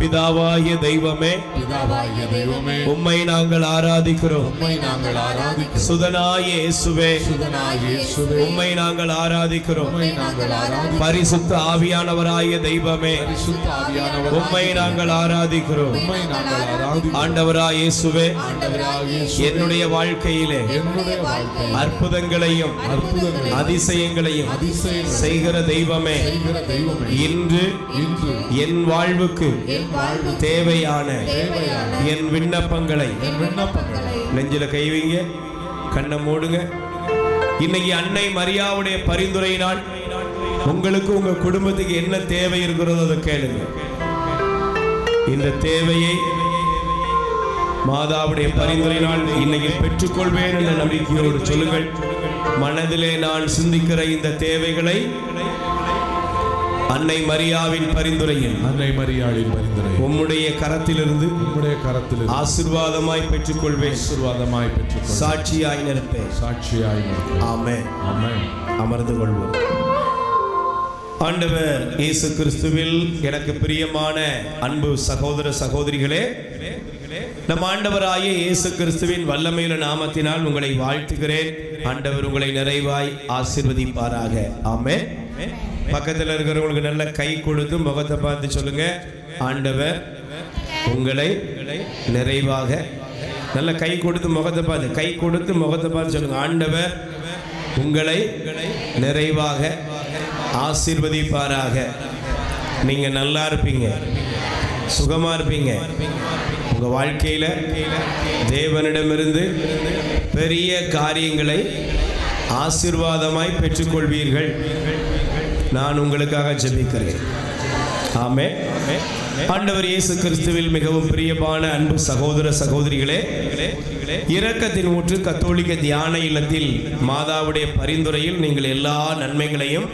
பிதாவாகிய தெய்வமே உம்மை நாங்கள் ஆராதிக்கிறோம். சுதனாகிய இயேசுவே உம்மை நாங்கள் ஆராதிக்கிறோம். பரிசுத்த ஆவியானவராகிய தெய்வமே உம்மை நாங்கள் ஆராதிக்கிறோம். ஆண்டவராகிய இயேசுவே என்னுடைய வாழ்க்கையிலே அற்புதங்களையும் அதிசயங்களையும் செய்கிற தெய்வமே, இன்று என் வாழ்வுக்கு தேவையான என் விண்ணப்பங்களை நெஞ்சில கைவிங்க, கண்ணை மூடுங்க. இன்னைக்கு அன்னை மரியாவுடைய பரிந்துரையினால் உங்களுக்கு உங்க குடும்பத்துக்கு என்ன தேவை இருக்கிறதோ அதை கேளுங்க. இந்த தேவையை மாதாவுடைய பரிந்துரையினால் இன்னைக்கு பெற்றுக்கொள்வேன் என்ற நம்பிக்கையோடு சொல்லுங்கள். மனதிலே நான் சிந்திக்கிற இந்த தேவைகளை அன்னை மரியாவின் பரிந்துரையில் உம்முடைய கரத்திலிருந்து ஆசீர்வாதமாய் பெற்றுக்கொள்வேன். சாட்சியாய் நிற்பேன். ஆமென். அமர்ந்து கொள்வோம். ஆண்டவர் இயேசு கிறிஸ்துவில் எனக்கு பிரியமான அன்பு சகோதர சகோதரிகளே, நம் ஆண்டவராகிய இயேசு கிறிஸ்துவின் வல்லமையுள்ள நாமத்தினால் உங்களை வாழ்த்துகிறேன். ஆண்டவர் உங்களை நிறைவாய் ஆசீர்வதிப்பாராக. ஆமென். பக்கத்தில் இருக்கிறவங்களுக்கு நல்ல கை கொடுத்து முகத்தை பார்த்து சொல்லுங்க, ஆண்டவர் உங்களை நிறைவாக. நல்ல கை கொடுத்து முகத்தை பார்த்து சொல்லுங்க, ஆண்டவர் உங்களை நிறைவாக ஆசீர்வதிப்பாராக. நீங்க நல்லா இருப்பீங்க, சுகமா இருப்பீங்க. உங்க வாழ்க்கையில தேவனிடமிருந்து பெரிய காரியங்களை ஆசீர்வாதமாய் பெற்றுக்கொள்வீர்கள். நான் உங்களுக்காக ஜெபிக்கிறேன். ஆமென். ஆண்டவர் இயேசு கிறிஸ்துவில் மிகவும் பிரியமான அன்பு சகோதர சகோதரிகளே, இரக்கத்தின் ஊற்று கத்தோலிக்க தியான இல்லத்தில் மாதாவுடைய பரிந்துரையில் நீங்கள் எல்லா நன்மைகளையும்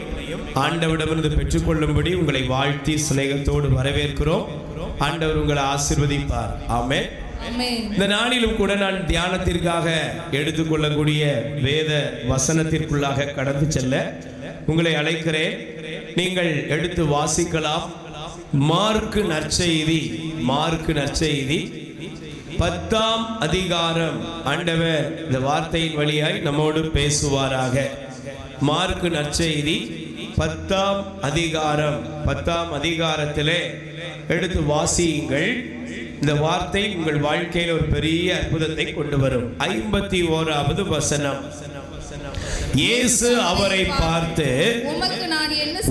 ஆண்டவரிடமிருந்து பெற்றுக்கொள்ளும்படி உங்களை வாழ்த்தி சிநேகத்தோடு வரவேற்கிறோம். ஆண்டவர் உங்களை ஆசீர்வதிப்பார். ஆமென். இந்த நாளிலும் கூட நான் தியானத்திற்காக எடுத்துக்கொள்ளக்கூடிய வேத வசனத்திற்குள்ளாக கடந்து செல்ல உங்களை அழைக்கிறேன். நீங்கள் எடுத்து வாசிக்கலாம். மார்க்கு நற்செய்தி 10ஆம் அதிகாரம். ஆண்டவர் இந்த வார்த்தையின் வழியாய் நம்மோடு பேசுவாராக. மார்க்கு நற்செய்தி 10ஆம் அதிகாரம். 10ஆம் அதிகாரத்திலே எடுத்து வாசியுங்கள். இந்த வார்த்தை உங்கள் வாழ்க்கையில் ஒரு பெரிய அற்புதத்தை கொண்டு வரும். 51வது வசனம். இயேசு அவரை பார்த்து,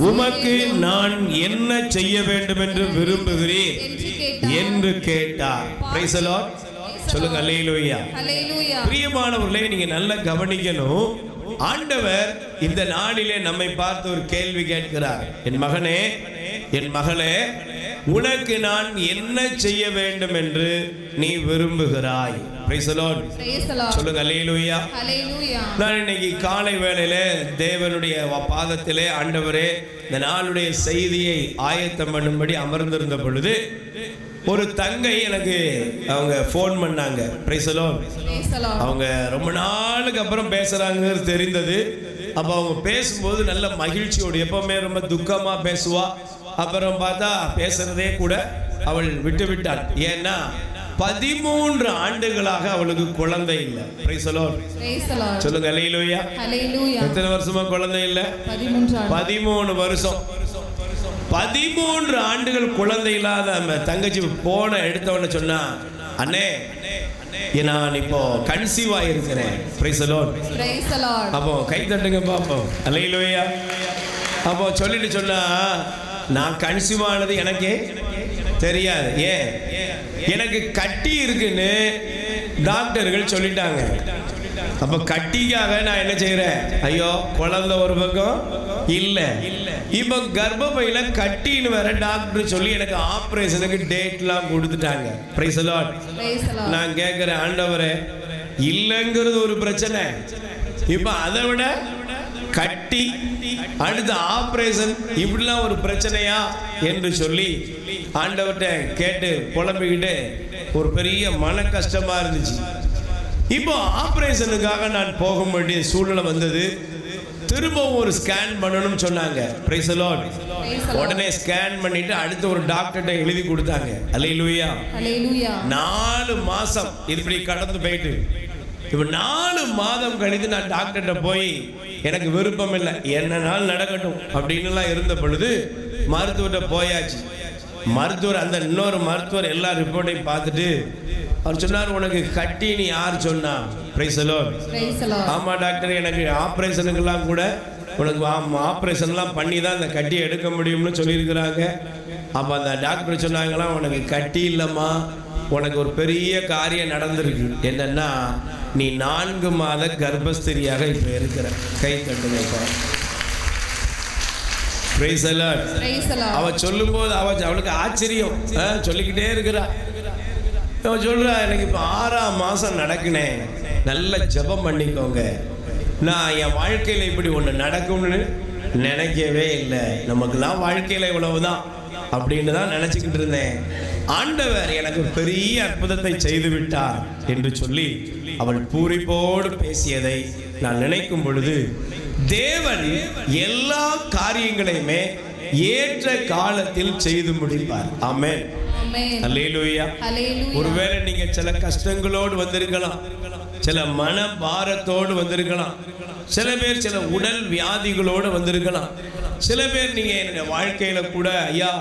உமக்கு நான் என்ன செய்ய வேண்டும் என்று விரும்புகிறீர் என்று கேட்டார். Price the Lord. சொல்லுங்க அல்லேலூயா. பிரியமானவர்களே, நீங்க நல்லா கவனிக்கணும். ஆண்டவர் இந்த நாளிலே நம்மை பார்த்து ஒரு கேள்வி கேட்கிறார். என் மகனே, என் மகளே, உனக்கு நான் என்ன செய்ய வேண்டும் என்று நீ விரும்புகிறாய்? Praise the Lord. சொல்லுங்க அல்லேலூயா. நான் இன்னைக்கு காலை வேளையில தேவனுடைய பாதத்திலே, ஆண்டவரே இந்த நாளுடைய செய்தியை ஆயத்தம் பண்ணும்படி அமர்ந்திருந்த பொழுது ஒரு தங்கை எனக்கு அவங்க ஃபோன் பண்ணாங்க. Price the Lord. அவங்க ரொம்ப நாளுக்கு அப்புறம் பேசுறாங்க தெரிந்தது. அப்போ அவங்க பேசும்போது நல்ல மகிழ்ச்சியோடு, எப்பவுமே ரொம்ப துக்கமா பேசுவா. அப்புறம் பார்த்தா பேசுறதே கூட அவள் விட்டாள். ஏன்னா 13 ஆண்டுகளாக அவளுக்கு குழந்தை இல்லை. Praise the Lord. சொல்லுங்க அல்லேலூயா. எத்தனை வருஷமா குழந்தை இல்லை? 13 வருஷம். 13 ஆண்டுகள் குழந்தை இல்லாத நம்ம தங்கச்சி போன எடுத்தவன சொன்னா, அண்ணே நான் இப்போ கன்சீவ் ஆயிருக்கிறேன். Praise the Lord. அப்போ கை தட்டுங்க பாப்போம். அல்லேலூயா. அப்போ சொல்லிட்டு சொன்னா, நான் கன்சீவ் ஆனது எனக்கே தெரியாது. ஏன்? எனக்கு கட்டி இருக்குன்னு டாக்டர்கள் சொல்லிட்டாங்க. அப்ப கட்டிக்காக நான் என்ன செய்யறேன்? ஐயோ குழந்தை ஒரு பக்கம் இல்ல, இப்ப கர்ப்பப்பையில கட்டின்னு வேற டாக்டர் சொல்லி எனக்கு ஆபரேஷனுக்கு டேட்லாம் கொடுத்துட்டாங்க. Price the Lord. நான் கேட்கிறேன், ஆண்டவரே இல்லைங்கிறது ஒரு பிரச்சனை, இப்ப அதை விட கட்டி அடுத்த ஆபரேஷன் இப்படிலாம் ஒரு பிரச்சனையா என்று சொல்லி ஆண்டவர்கிட்ட கேட்டு புலம்பிக்கிட்டு ஒரு பெரிய மன கஷ்டமா இருந்துச்சு. இப்போ ஆபரேஷனுக்காக நான் போக வேண்டிய சூழ்நிலை வந்தது. திரும்ப ஒரு ஸ்கேன் பண்ணணும்னு சொன்னாங்க. Price the Lord. உடனே ஸ்கேன் பண்ணிட்டு அடுத்து ஒரு டாக்டர்கிட்ட எழுதி கொடுத்தாங்க. அல்லேலூயா. 4 மாசம் இப்படி கடந்து போயிட்டு இப்ப 4 மாதம் கழித்து நான் டாக்டர்கிட்ட போய் எனக்கு விருப்பம் இல்லை, என்னன்னாலும் நடக்கட்டும் அப்படின்னு இருந்த பொழுது மருத்துவர்கிட்ட போயாச்சு. மருத்துவர் அந்த இன்னொரு மருத்துவர் எல்லா ரிப்போர்ட்டையும் பார்த்துட்டு அவர் சொன்னார், உனக்கு கட்டின்னு யார் சொன்னா? Price the Lord. ஆமா டாக்டர், எனக்கு ஆப்ரேஷனுக்கெல்லாம் கூட உனக்கு ஆப்ரேஷன்லாம் பண்ணி தான் அந்த கட்டியை எடுக்க முடியும்னு சொல்லியிருக்கிறாங்க. அப்போ அந்த டாக்டர் சொன்னாங்களாம், உனக்கு கட்டி இல்லைம்மா, உனக்கு ஒரு பெரிய காரியம் நடந்திருக்கு. என்னன்னா நீ 4 மாத கர்ப்பஸ்திரியாக இப்போ இருக்கிற. கை தட்டுங்க. Price the Lord. அவ சொல்லும்போது அவளுக்கு ஆச்சரியம், சொல்லிக்கிட்டே இருக்கிறா. அவன் சொல்றா, எனக்கு இப்போ 6ஆம் மாசம் நடக்குனேன், நல்ல ஜெபம் பண்ணிக்கோங்க. நான் என் வாழ்க்கையில் இப்படி ஒன்று நடக்கும்னு நினைக்கவே இல்லை. நமக்குலாம் வாழ்க்கையில் இவ்வளவுதான் அப்படின்னு தான் நினச்சிக்கிட்டு இருந்தேன். ஆண்டவர் எனக்கு பெரிய அற்புதத்தை செய்து விட்டார் என்று சொல்லி அவள் பூரிப்போடு பேசியதை நான் நினைக்கும் பொழுது, தேவன் எல்லா காரியங்களையுமே ஏற்ற காலத்தில் செய்து முடிப்பார். ஆமென். அல்லேலூயா. ஒருவேளை நீங்க சில கஷ்டங்களோடு வந்திருக்கலாம், சில மன பாரத்தோடு வந்திருக்கலாம், சில பேர் சில உடல் வியாதிகளோடு வந்திருக்கலாம், சில பேர் நீங்க என்னுடைய வாழ்க்கையில கூட, ஐயா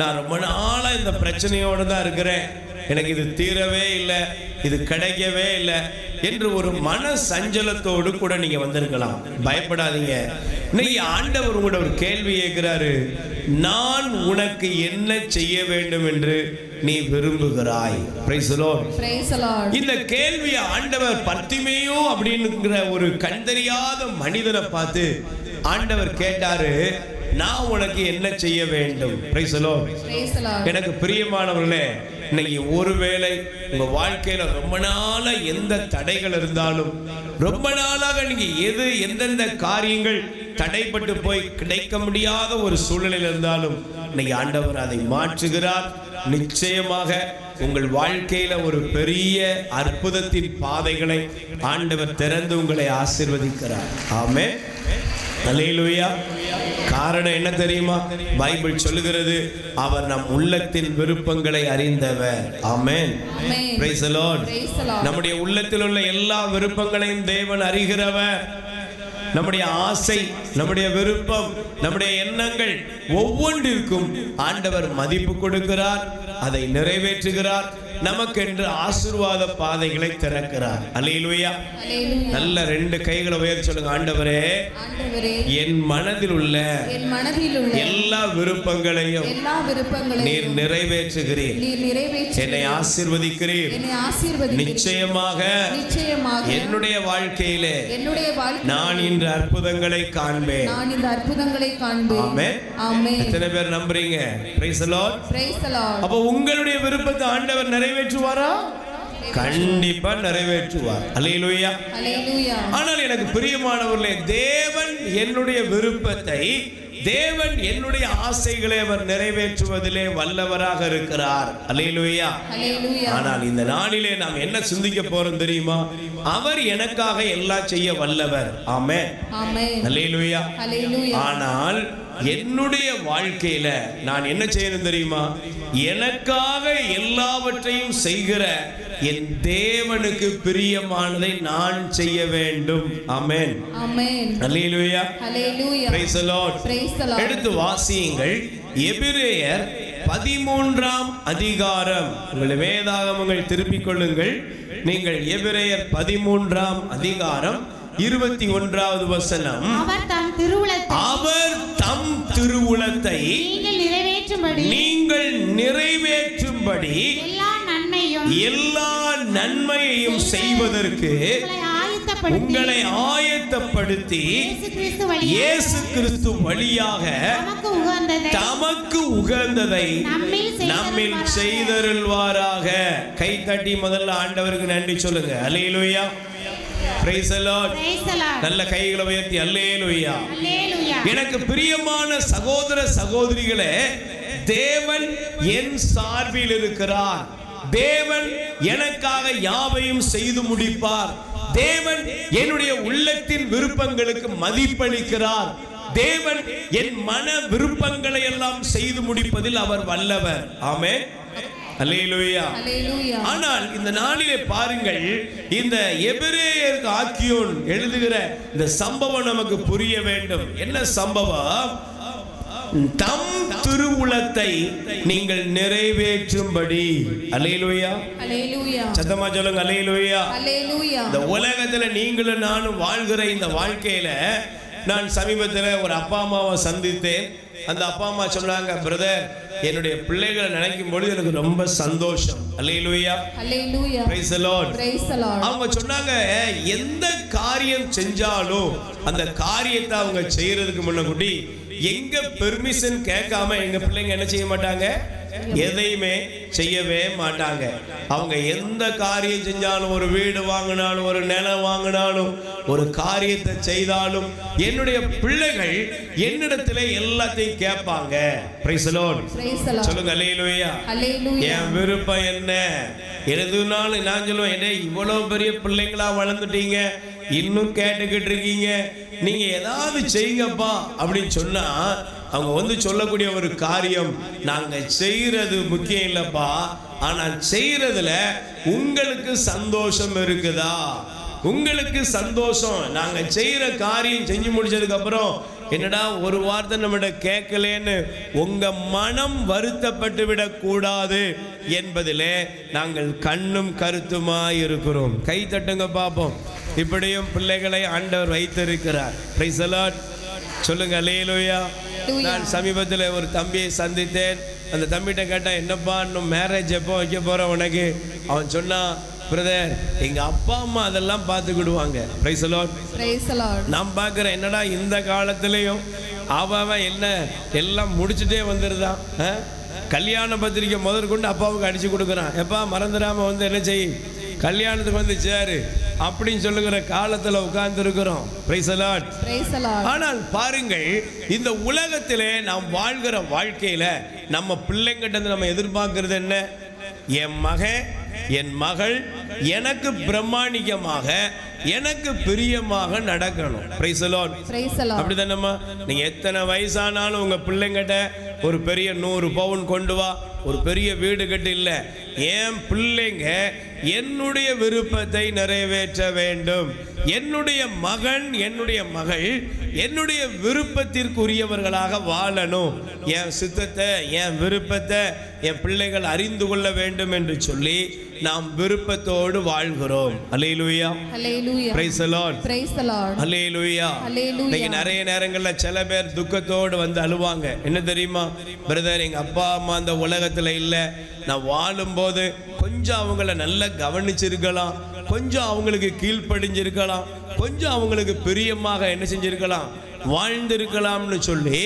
நான் ரொம்ப நாளா இந்த பிரச்சனையோடு தான் இருக்கிறேன், எனக்கு இது தீரவே இல்லை, இது கிடைக்கவே இல்லை என்று ஒரு மன சஞ்சலத்தோடு கூட நீங்க வந்திருக்கலாம். பயப்படாதீங்க. இன்னைக்கு ஆண்டவர் உங்களோட ஒரு கேள்வி கேட்கிறாரு, நான் உனக்கு என்ன செய்ய வேண்டும் என்று நீ விரும்புகிறாய்? Praise the Lord. இந்த கேள்வியை ஆண்டவர் பர்த்திமேயு அப்படிங்கிற ஒரு கண் தெரியாத மனிதனை பார்த்து ஆண்டவர் கேட்டாரு, நான் உனக்கு என்ன செய்ய வேண்டும்? Praise the Lord. எனக்கு பிரியமானவர்களே, இன்னைக்கு ஒருவேளை உங்க வாழ்க்கையில ரொம்ப நாளா எந்த தடைகள் இருந்தாலும், ரொம்ப நாளாக நீங்க எந்தெந்த காரியங்கள் தடைப்பட்டு போய் கிடைக்க முடியாத ஒரு சூழ்நிலையில் இருந்தாலும், இன்னைக்கு ஆண்டவர் அதை மாற்றுகிறார். நிச்சயமாக உங்கள் வாழ்க்கையில ஒரு பெரிய அற்புதத்தின் பாதைகளை ஆண்டவர் திறந்து உங்களை ஆசீர்வதிக்கிறார். ஆமென். அல்லேலூயா. காரணம் என்ன தெரியுமா? பைபிள் சொல்லுகிறது, அவர் நம் உள்ளத்தின் விருப்பங்களை அறிந்தவர். ஆமென். Praise the Lord. நம்முடைய உள்ளத்தில் உள்ள எல்லா விருப்பங்களையும் தேவன் அறிகிறவர். நம்முடைய ஆசை, நம்முடைய விருப்பம், நம்முடைய எண்ணங்கள் ஒவ்வொன்றிற்கும் ஆண்டவர் மதிப்பு கொடுக்கிறார், அதை நிறைவேற்றுகிறார், நமக்கென்று ஆசீர்வாத பாதைகளை திறக்கிறார். அல்லேலூயா. நல்ல 2 கைகளை உயர்த்தி சொல்லுங்க, ஆண்டவரே என் மனதில் உள்ள எல்லா விருப்பங்களையும் நீர் நிறைவேற்றுகிறீர், என்னை ஆசீர்வதிக்கிறீர். நிச்சயமாக என்னுடைய வாழ்க்கையிலே நான் இன்று அற்புதங்களை காண்பேன். ஆமென். எத்தனை பேர் நம்புறீங்க? Price the Lord. அப்ப உங்களுடைய விருப்பத்தை ஆண்டவர் நிறைவேற்றுவாரா? கண்டிப்பா நிறைவேற்றுவார். அல்லேலூயா. ஆனால் எனக்கு பிரியமானவர்களே, தேவன் என்னுடைய விருப்பத்தை, தேவன் என்னுடைய ஆசைகளை அவர் நிறைவேற்றுவதிலே வல்லவராக இருக்கிறார். அல்லேலூயா. ஆனால் இந்த நாளிலே நாம் என்ன சிந்திக்க போறோம் தெரியுமா? அவர் எனக்காக எல்லாம் செய்ய வல்லவர். ஆமென். அல்லேலூயா. ஆனால் என்னுடைய வாழ்க்கையில நான் என்ன செய்யணும் தெரியுமா? எனக்காக எல்லாவற்றையும் செய்கிற என் தேவனுக்கு பிரியமானதை நான் செய்ய வேண்டும். ஆமென். அல்லேலூயா. Praise the Lord. எடுத்து வாசியுங்கள், எபிரேயர் 13ஆம் அதிகாரம். உங்கள் வேதாகமங்கள் திருப்பிக் கொள்ளுங்கள். நீங்கள் எபிரேயர் 13ஆம் அதிகாரம் 21வது வசனம். அவர் தம் திருவுளத்தை நீங்கள் நிறைவேற்றும்படி எல்லா நன்மையையும் செய்வதற்கு உங்களை ஆயத்தப்படுத்தி இயேசு கிறிஸ்து வழியாக தமக்கு உகந்ததை நம்மில் செய்தருள்வாராக. கை தட்டி முதல்ல ஆண்டவருக்கு நன்றி சொல்லுங்க. அல்லேலூயா. Praise the Lord. நல்ல கைகளை உயர்த்தி அல்லேலூயா. எனக்கு பிரியமான சகோதர சகோதரிகளே, தேவன் என் சார்பில் இருக்கிறார். தேவன் எனக்காக யாவையும் செய்து முடிப்பார். தேவன் என்னுடைய உள்ளத்தின் விருப்பங்களுக்கு மதிப்பளிக்கிறார். தேவன் என் மன விருப்பங்களை எல்லாம் செய்து முடிப்பதில் அவர் வல்லவர். ஆமென். அல்லேலூயா. ஆனால் இந்த நாளிலே பாருங்கள், இந்த எபிரேயருக்கு ஆக்கியோன் எழுதுகிற இந்த சம்பவம் நமக்கு புரிய வேண்டும். என்ன சம்பவம்? தம் திருவுளத்தை நீங்கள் நிறைவேற்றும்படி. அல்லேலூயா. சத்தமா சொல்லுங்க அல்லேலூயா. இந்த உலகத்துல நீங்களும் நானும் வாழ்கிற இந்த வாழ்க்கையில, நான் சமீபத்தில் ஒரு அப்பா அம்மாவை சந்தித்தேன். அந்த அப்பா அம்மா சொன்னாங்க, பிரதர், என்னுடைய பிள்ளைகளை நினைக்கும் பொழுது எனக்கு ரொம்ப சந்தோஷம். அல்லேலூயா. Praise the Lord. அவங்க சொன்னாங்க, எந்த காரியம் செஞ்சாலும் அந்த காரியத்தை அவங்க செய்யறதுக்கு முன்னாடி எங்க பெர்மிஷன் கேட்காம எங்க பிள்ளைங்க என்ன செய்ய மாட்டாங்க, எதையுமே செய்யவே மாட்டாங்க. அவங்க எந்த காரியம் செஞ்சாலும், ஒரு வீடு வாங்கினாலும், ஒரு நிலம் வாங்கினாலும், ஒரு காரியத்தை செய்தாலும் என்னுடைய பிள்ளைகள் என்னிடத்துல எல்லாத்தையும் கேட்பாங்க. Price the Lord. சொல்லுங்க அல்லேலூயா. என் விருப்பம் என்ன எதுனாலும் நான் சொல்லுவேன், என்ன இவ்வளவு பெரிய பிள்ளைங்களா வளர்ந்துட்டீங்க, இன்னும் கேட்டுக்கிட்டு இருக்கீங்க, நீங்க ஏதாவது செய்யுங்கப்பா அப்படின்னு சொன்னா அவங்க வந்து சொல்லக்கூடிய ஒரு காரியம், நாங்க செய்யறது முக்கியம் இல்லப்பா, ஆனால் செய்யறதுல உங்களுக்கு சந்தோஷம் இருக்குதா? உங்களுக்கு சந்தோஷம், நாங்க செய்யற காரியம் செஞ்சு முடிச்சதுக்கு அப்புறம் என்னடா ஒரு வார்த்தை நம்மகிட்ட கேட்கலன்னு உங்க மனம் வருத்தப்பட்டு விடக் கூடாது என்பதிலே நாங்கள் கண்ணும் கருத்துமாய் இருக்கிறோம். கை தட்டுங்க பாப்போம். இப்படியும் பிள்ளைகளை ஆண்டவர் வைத்திருக்கிறார். Price the Lord. சொல்லுங்க அல்லேலூயா. நான் சமீபத்தில் ஒரு தம்பியை சந்தித்தேன். அந்த தம்பிகிட்ட கேட்டேன், என்னப்பா இன்னும் மேரேஜ் எப்போ வைக்க போற உனக்கு? அவன் சொன்னான், பிரதர், எங்க அப்பா அம்மா அதெல்லாம் பார்த்துக்கிடுவாங்க. Price the Lord. நான் பார்க்கிறேன், என்னடா இந்த காலத்திலையும் அவன் என்ன எல்லாம் முடிச்சுட்டே வந்துருதான். கல்யாண பத்திரிக்கை முதற்கொண்டு அப்பாவுக்கு அடிச்சு கொடுக்குறான். எப்பா மறந்துடாம வந்து என்ன செய், கல்யாணத்துக்கு வந்து சேரு அப்படின்னு சொல்லுகிற காலத்துல உட்கார்ந்து இருக்கிறோம். Price the Lord. ஆனால் பாருங்கள், இந்த உலகத்திலே நாம் வாழ்கிற வாழ்க்கையில நம்ம பிள்ளைங்கிட்ட நம்ம எதிர்பார்க்கிறது என்ன? என் மகன் என் மகள் எனக்கு பிரமாணிகமாக, எனக்கு பிரியமாக நடக்கணும். Praise the Lord. அப்படிதானம்மா? நீங்க எத்தனை வயசானாலும் உங்க பிள்ளைங்கிட்ட ஒரு பெரிய 100 பவுன் கொண்டு வா, ஒரு பெரிய வீடு கட்டு இல்ல, என் பிள்ளைங்க என்னுடைய விருப்பத்தை நிறைவேற்ற வேண்டும். என்னுடைய மகன் என்னுடைய மகள் என்னுடைய விருப்பத்திற்குரியவர்களாக வாழணும். என் சித்தத்தை என் விருப்பத்தை என் பிள்ளைகள் அறிந்து கொள்ள வேண்டும் என்று சொல்லி நாம் விருப்பத்தோடு வாழ்கிறோம். அல்லேலூயா. Praise the Lord. அல்லேலூயா. இன்னைக்கு நிறைய நேரங்கள்ல சில பேர் துக்கத்தோடு வந்து அழுவாங்க. என்ன தெரியுமா? பிரதர், எங்க அப்பா அம்மா அந்த உலகத்துல இல்ல, நான் வாழும்போது கொஞ்சம் அவங்கள நல்லா கவனிச்சிருக்கலாம், கொஞ்சம் அவங்களுக்கு கீழ்ப்படிஞ்சிருக்கலாம், கொஞ்சம் அவங்களுக்கு பிரியமாக என்ன செஞ்சிருக்கலாம், வாழ்ந்திருக்கலாம்னு சொல்லி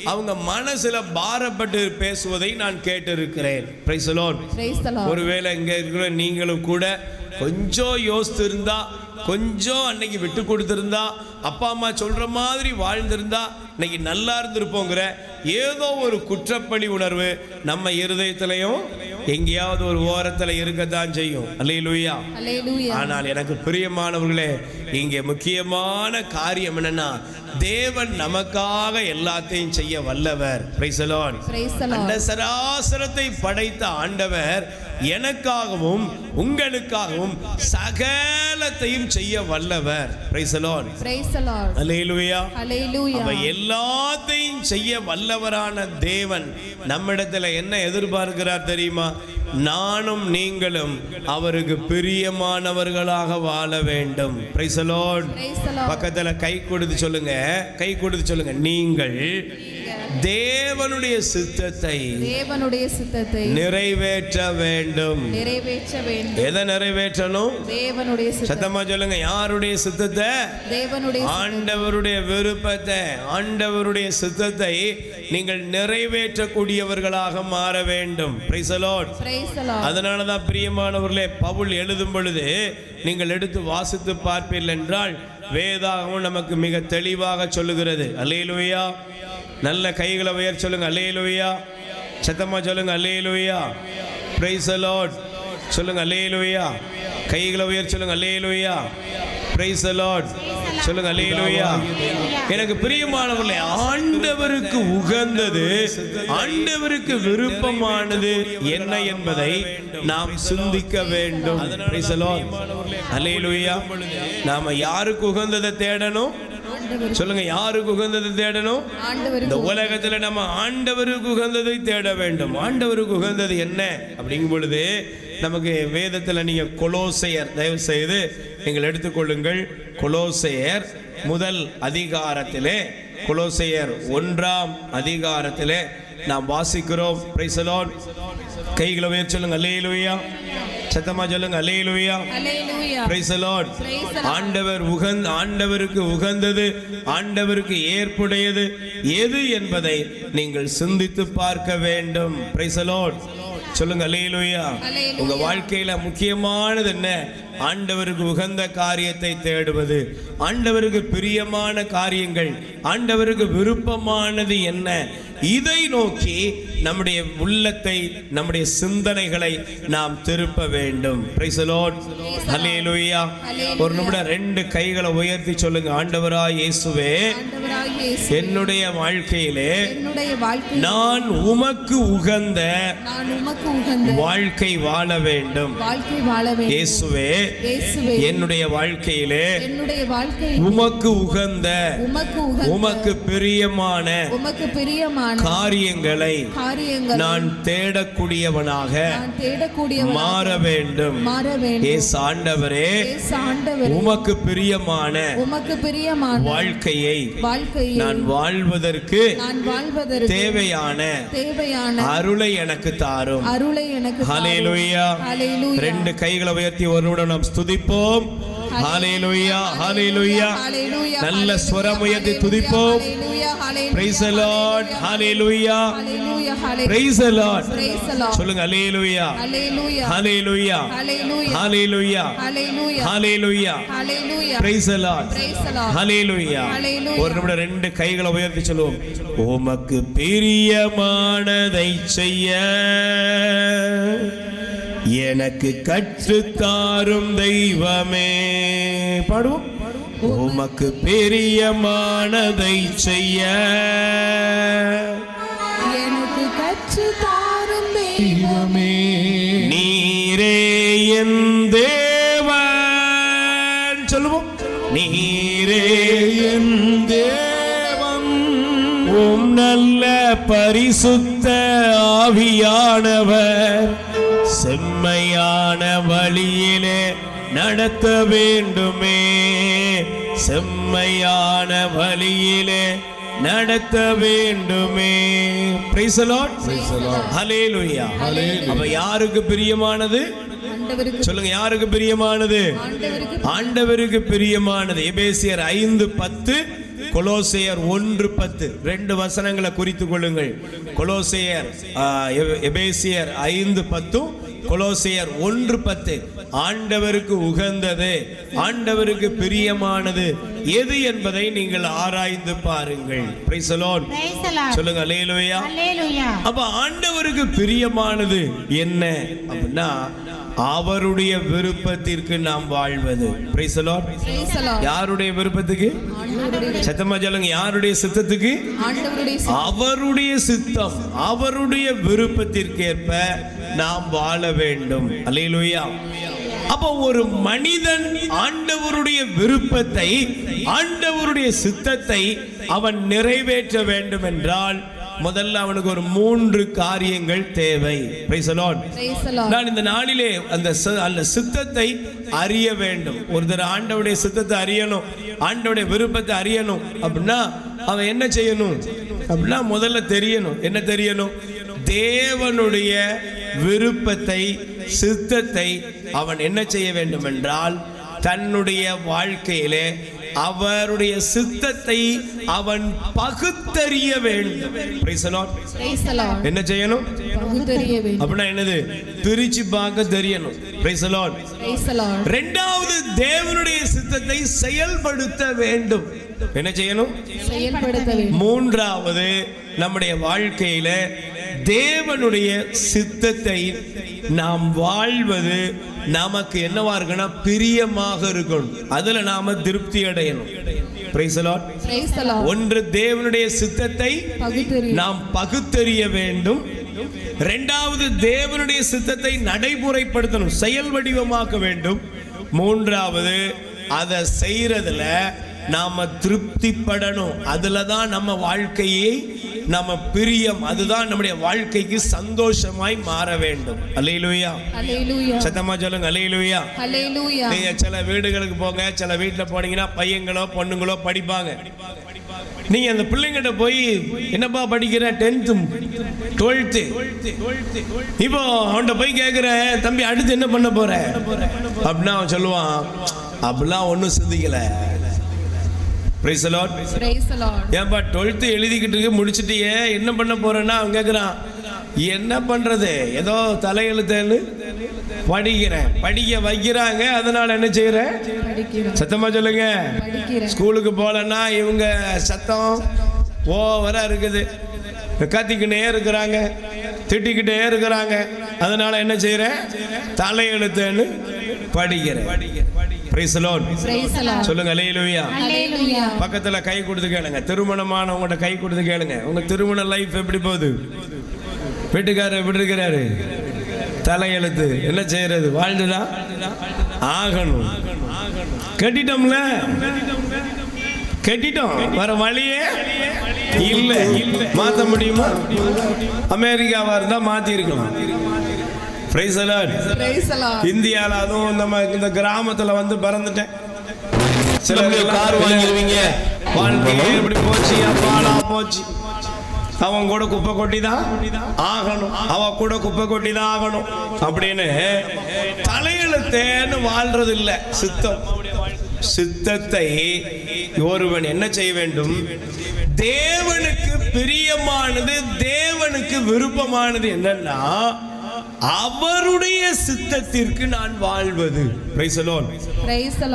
அவங்க மனசுல பாரப்பட்டு பேசுவதை நான் கேட்டிருக்கிறேன். Price the Lord. ஒருவேளை இங்க இருக்கிற நீங்களும் கூட கொஞ்சம் யோசித்து இருந்தா, கொஞ்சம் அன்னைக்கு விட்டு கொடுத்திருந்தா, அப்பா அம்மா சொல்ற மாதிரி வாழ்ந்திருந்தா இன்னைக்கு நல்லா இருந்திருப்போங்கிற ஏதோ ஒரு குற்றப்பழி உணர்வு நம்ம இருதயத்திலையும் எங்கேயாவது ஒரு ஓரத்துல இருக்கத்தான் செய்யும். அல்லேலூயா. ஆனால் எனக்கு பிரியமானவர்களே, இங்கே முக்கியமான காரியம் என்னன்னா, தேவன் நமக்காக எல்லாத்தையும் செய்ய வல்லவர். Price the Lord. அந்த சராசரத்தை படைத்த ஆண்டவர் எனக்காகவும் உங்களுக்காகவும் சகலத்தையும் செய்ய வல்லவர். Price the Lord. அல்லேலூயா. அவர் எல்லாத்தையும் செய்ய வல்லவரான தேவன் நம்மிடத்துல என்ன எதிர்பார்க்கிறார் தெரியுமா? நானும் நீங்களும் அவருக்கு பிரியமானவர்களாக வாழ வேண்டும். Praise the Lord. பக்கத்துல கை கொடுத்து சொல்லுங்க, கை கொடுத்து சொல்லுங்க, நீங்கள் தேவனுடைய சித்தத்தை நிறைவேற்ற வேண்டும். எதை நிறைவேற்றணும்? தேவனுடைய சித்தத்தை. சத்தமா சொல்லுங்க, யாருடைய சித்தத்தை? தேவனுடைய. ஆண்டவருடைய விருப்பத்தை, ஆண்டவருடைய சித்தத்தை நீங்கள் நிறைவேற்றக்கூடியவர்களாக மாற வேண்டும். Praise the Lord. அதனாலதான் பிரியமானவர்களே, பவுல் எழுதும் பொழுது நீங்கள் எடுத்து வாசித்து பார்ப்பீர்கள் என்றால் வேதாகமும் நமக்கு மிக தெளிவாக சொல்லுகிறது. அல்லேலூயா. நல்ல கைகளை உயர் சொல்லுங்க, அல்லேலூயா. சத்தமா சொல்லுங்க, அல்லேலூயா. Praise the Lord. சொல்லுங்க அல்லேலூயா. கைகளை உயர் சொல்லுங்க, அல்லேலூயா. Praise the Lord. சொல்லுங்க அல்லேலூயா. எனக்கு பிரியமானவர்களே, ஆண்டவருக்கு உகந்தது, ஆண்டவருக்கு விருப்பமானது என்ன என்பதை நாம் சிந்திக்க வேண்டும். Praise the Lord. அல்லேலூயா. நாம யாருக்கு உகந்ததை தேடணும்? சொல்லுங்க, யாருக்கு உகந்ததை தேடணும்? இந்த உலகத்துல நம்ம ஆண்டவருக்கு உகந்ததை தேட வேண்டும். ஆண்டவருக்கு உகந்தது என்ன அப்படிங்கும் பொழுது நமக்கு வேதத்தில் நீங்க கொலோசையர் தயவு செய்து நீங்கள் எடுத்துக்கொள்ளுங்கள். கொலோசையர் முதல் அதிகாரத்திலே, கொலோசையர் 1ஆம் அதிகாரத்திலே நாம் வாசிக்கிறோம். Price the Lord. கைகளை உயர்த்தி சொல்லுங்க அல்லேலூயா. சத்தமா சொல்லுங்க அல்லேலூயா. Praise the Lord. ஆண்டவருக்கு உகந்தது, ஆண்டவருக்கு ஏற்புடையது எது என்பதை நீங்கள் சிந்தித்து பார்க்க வேண்டும். Praise the Lord. சொல்லுங்க அல்லேலூயா. உங்க வாழ்க்கையில முக்கியமானது என்ன? ஆண்டவருக்கு உகந்த காரியத்தை தேடுவது, ஆண்டவருக்கு பிரியமான காரியங்கள், ஆண்டவருக்கு விருப்பமானது என்ன, இதை நோக்கி நம்முடைய உள்ளத்தை, நம்முடைய சிந்தனைகளை நாம் திருப்ப வேண்டும். Praise the Lord. அல்லேலூயா. ஒரு நிமிடம் 2 கைகளை உயர்த்தி சொல்லுங்க, ஆண்டவராய் இயேசுவே, என்னுடைய வாழ்க்கையிலே நான் உமக்கு உகந்த வாழ்க்கை வாழ வேண்டும். இயேசுவே, என்னுடைய வாழ்க்கையிலே உமக்கு உகந்த, உமக்கு பிரியமான காரியங்களை நான் தேடக்கூடியவனாக மாற வேண்டும். இயேசு ஆண்டவரே, உமக்கு பிரியமான வாழ்க்கையை நான் வாழ்வதற்கு தேவையான அருளை எனக்கு தாரும். ஹல்லேலூயா. 2 கைகளை உயர்த்தி ஒருவருடன் நாம் ஸ்துதிப்போம். ஹல்லேலூயா, ஹல்லேலூயா. நல்ல ஸ்வரம் உயர்த்தி துதிப்போம். Praise the Lord. Hallelujah. Praise the Lord. சொல்லுங்க அல்லேலூயா. Hallelujah. Hallelujah. Hallelujah. Praise the Lord. Hallelujah. ஒரு நிமிடம் 2 கைகளை உயர்த்தி சொல்லுவோம். உமக்கு பிரியமானதை செய்ய எனக்கு கற்றுத்தாரும் தெய்வமே. பாடுவோம். உமக்கு பிரியமானதை செய்ய எனக்கு கற்றுத்தாரும் தெய்வமே. நீரே என் தேவன். சொல்லுவோம். நீரே என் தேவன். உம் நல்ல பரிசுத்த ஆவியானவர் செம்மையான வழியிலே நடத்த வேண்டுமே. செம்மையான வழியிலே நடத்த வேண்டுமே. Praise the Lord. Hallelujah. அப்ப யாருக்கு பிரியமானது? சொல்லுங்க, யாருக்கு பிரியமானது? ஆண்டவருக்கு பிரியமானது. எபேசியர் 5:10, கொலோசையர் 1:10 2 வசனங்களை குறித்துக் கொள்ளுங்கள். கொலோசையர் எபேசியர் 5:10, கொலோசையர் 1:10. ஆண்டவருக்கு உகந்தது, ஆண்டவருக்கு பிரியமானது எது என்பதை நீங்கள் ஆராய்ந்து பாருங்கள். Price the Lord. சொல்லுங்க அல்லேலூயா. அப்ப ஆண்டவருக்கு பிரியமானது என்ன அப்படின்னா, அவருடைய விருப்பத்திற்கு நாம் வாழ்வது. Price the Lord. யாருடைய விருப்பத்துக்கு? சத்தமா சொல்லுங்க, யாருடைய சித்தத்துக்கு? அவருடைய சித்தம், அவருடைய விருப்பத்திற்கு ஏற்ப நாம் வாழ வேண்டும். அல்லேலூயா. அப்ப ஒரு மனிதன் ஆண்டவருடைய விருப்பத்தை, ஆண்டவருடைய சித்தத்தை அவன் நிறைவேற்ற வேண்டும் என்றால் முதல்ல அவனுக்கு ஒரு 3 காரியங்கள் தேவை. Price the Lord. நான் இந்த நாளிலே அந்த சித்தத்தை அறிய வேண்டும். ஒருத்தர் ஆண்டவருடைய சித்தத்தை அறியணும், ஆண்டவருடைய விருப்பத்தை அறியணும் அப்படின்னா அவன் என்ன செய்யணும் அப்படின்னா முதல்ல தெரியணும். என்ன தெரியணும்? தேவனுடைய விருப்பத்தை, சித்தத்தை அவன் என்ன செய்ய வேண்டும் என்றால் தன்னுடைய வாழ்க்கையிலே அவருடைய சித்தத்தை அவன் பகுத்தறிய வேண்டும். Praise the Lord. என்ன செய்யணும்? பகுத்தறிய வேண்டும். அப்படின்னா என்னது? பிரிச்சு பார்க்க தெரியணும். Praise the Lord. இரண்டாவது, தேவனுடைய சித்தத்தை செயல்படுத்த வேண்டும். என்ன செய்யணும்? செயல்படுத்த வேண்டும். மூன்றாவது, நம்முடைய வாழ்க்கையில தேவனுடைய சித்தத்தை நாம் வாழ்வது நமக்கு என்னவா இருக்குன்னா பிரியமாக இருக்கணும். அதுல நாம திருப்தி அடையணும். Praise the Lord. ஒன்று தேவனுடைய சித்தத்தை நாம் பகுத்தறிய வேண்டும். இரண்டாவது தேவனுடைய சித்தத்தை நடைமுறைப்படுத்தணும், செயல் வடிவமாக்க வேண்டும். மூன்றாவது அதை செய்யறதுல நாம திருப்திப்படணும். அதுலதான் நம்ம வாழ்க்கையை நம்ம பிரியம், அதுதான் நம்முடைய வாழ்க்கைக்கு சந்தோஷமாய் மாற வேண்டும். அல்லேலூயா. சத்தமா சொல்லுங்க அல்லேலூயா. நீங்க சில வீடுகளுக்கு போங்க, சில வீட்டுல போனீங்கன்னா பையங்களோ பொண்ணுங்களோ படிப்பாங்க. நீங்க அந்த பிள்ளைங்கிட்ட போய் என்னப்பா படிக்கிற, 10th 12th, இப்போ அவன்கிட்ட போய் கேட்கிற, தம்பி அடுத்து என்ன பண்ண போற அப்படின்னா அவன் சொல்லுவான், அப்படிலாம் ஒன்றும் சிந்திக்கல. Praise the Lord. ஏன்பா 12th எழுதிக்கிட்டு முடிச்சுட்டியே என்ன பண்ண போறேன்னா அவன் கேட்குறான், என்ன பண்றது, ஏதோ தலையெழுத்தேன்னு படிக்கிறேன், படிக்க வைக்கிறாங்க, அதனால என்ன செய்யறேன், சத்தமா சொல்லுங்க. ஸ்கூலுக்கு போலன்னா இவங்க சத்தம் ஓவரா இருக்குது, கத்திக்கிட்டே இருக்கிறாங்க, திட்டிக்கிட்டே இருக்கிறாங்க, அதனால என்ன செய்யறேன், தலையெழுத்தேன்னு படிக்கிறேன். Praise the Lord. சொல்லுங்க அல்லேலூயா. பக்கத்துல கை கொடுத்து கேளுங்க, திருமணமானவங்கள்ட்ட கை கொடுத்து கேளுங்க, உங்க திருமண லைஃப் எப்படி போகுது, வீட்டுக்காரர் எப்படி இருக்கிறாரு, தலையெழுத்து என்ன செய்யறது, வாழ்ந்துதான் ஆகணும். கட்டிட்டோம்ல, கட்டிட்டோம், வர வழியே இல்ல, மாத்த முடியுமா? அமெரிக்காவா இருந்தா மாத்தி இருக்கலாம். Praise the Lord. இந்தியால அதுவும் நம்ம இந்த கிராமத்துல வந்து பிறந்துட்டேன். சில கார் வாங்கிடுவீங்க, வாழ்க்கை எப்படி போச்சு, பாலா போச்சு, அவன் கூட குப்பை கொட்டி தான் ஆகணும், அவன் கூட குப்பை கொட்டி தான் ஆகணும் அப்படின்னு தலையெழுத்தேன்னு வாழ்றது இல்லை. சித்தத்தை ஒருவன் என்ன செய்ய வேண்டும், தேவனுக்கு பிரியமானது, தேவனுக்கு விருப்பமானது என்னன்னா அவருடைய சித்தத்திற்கு நான் வாழ்வது. Praise the Lord.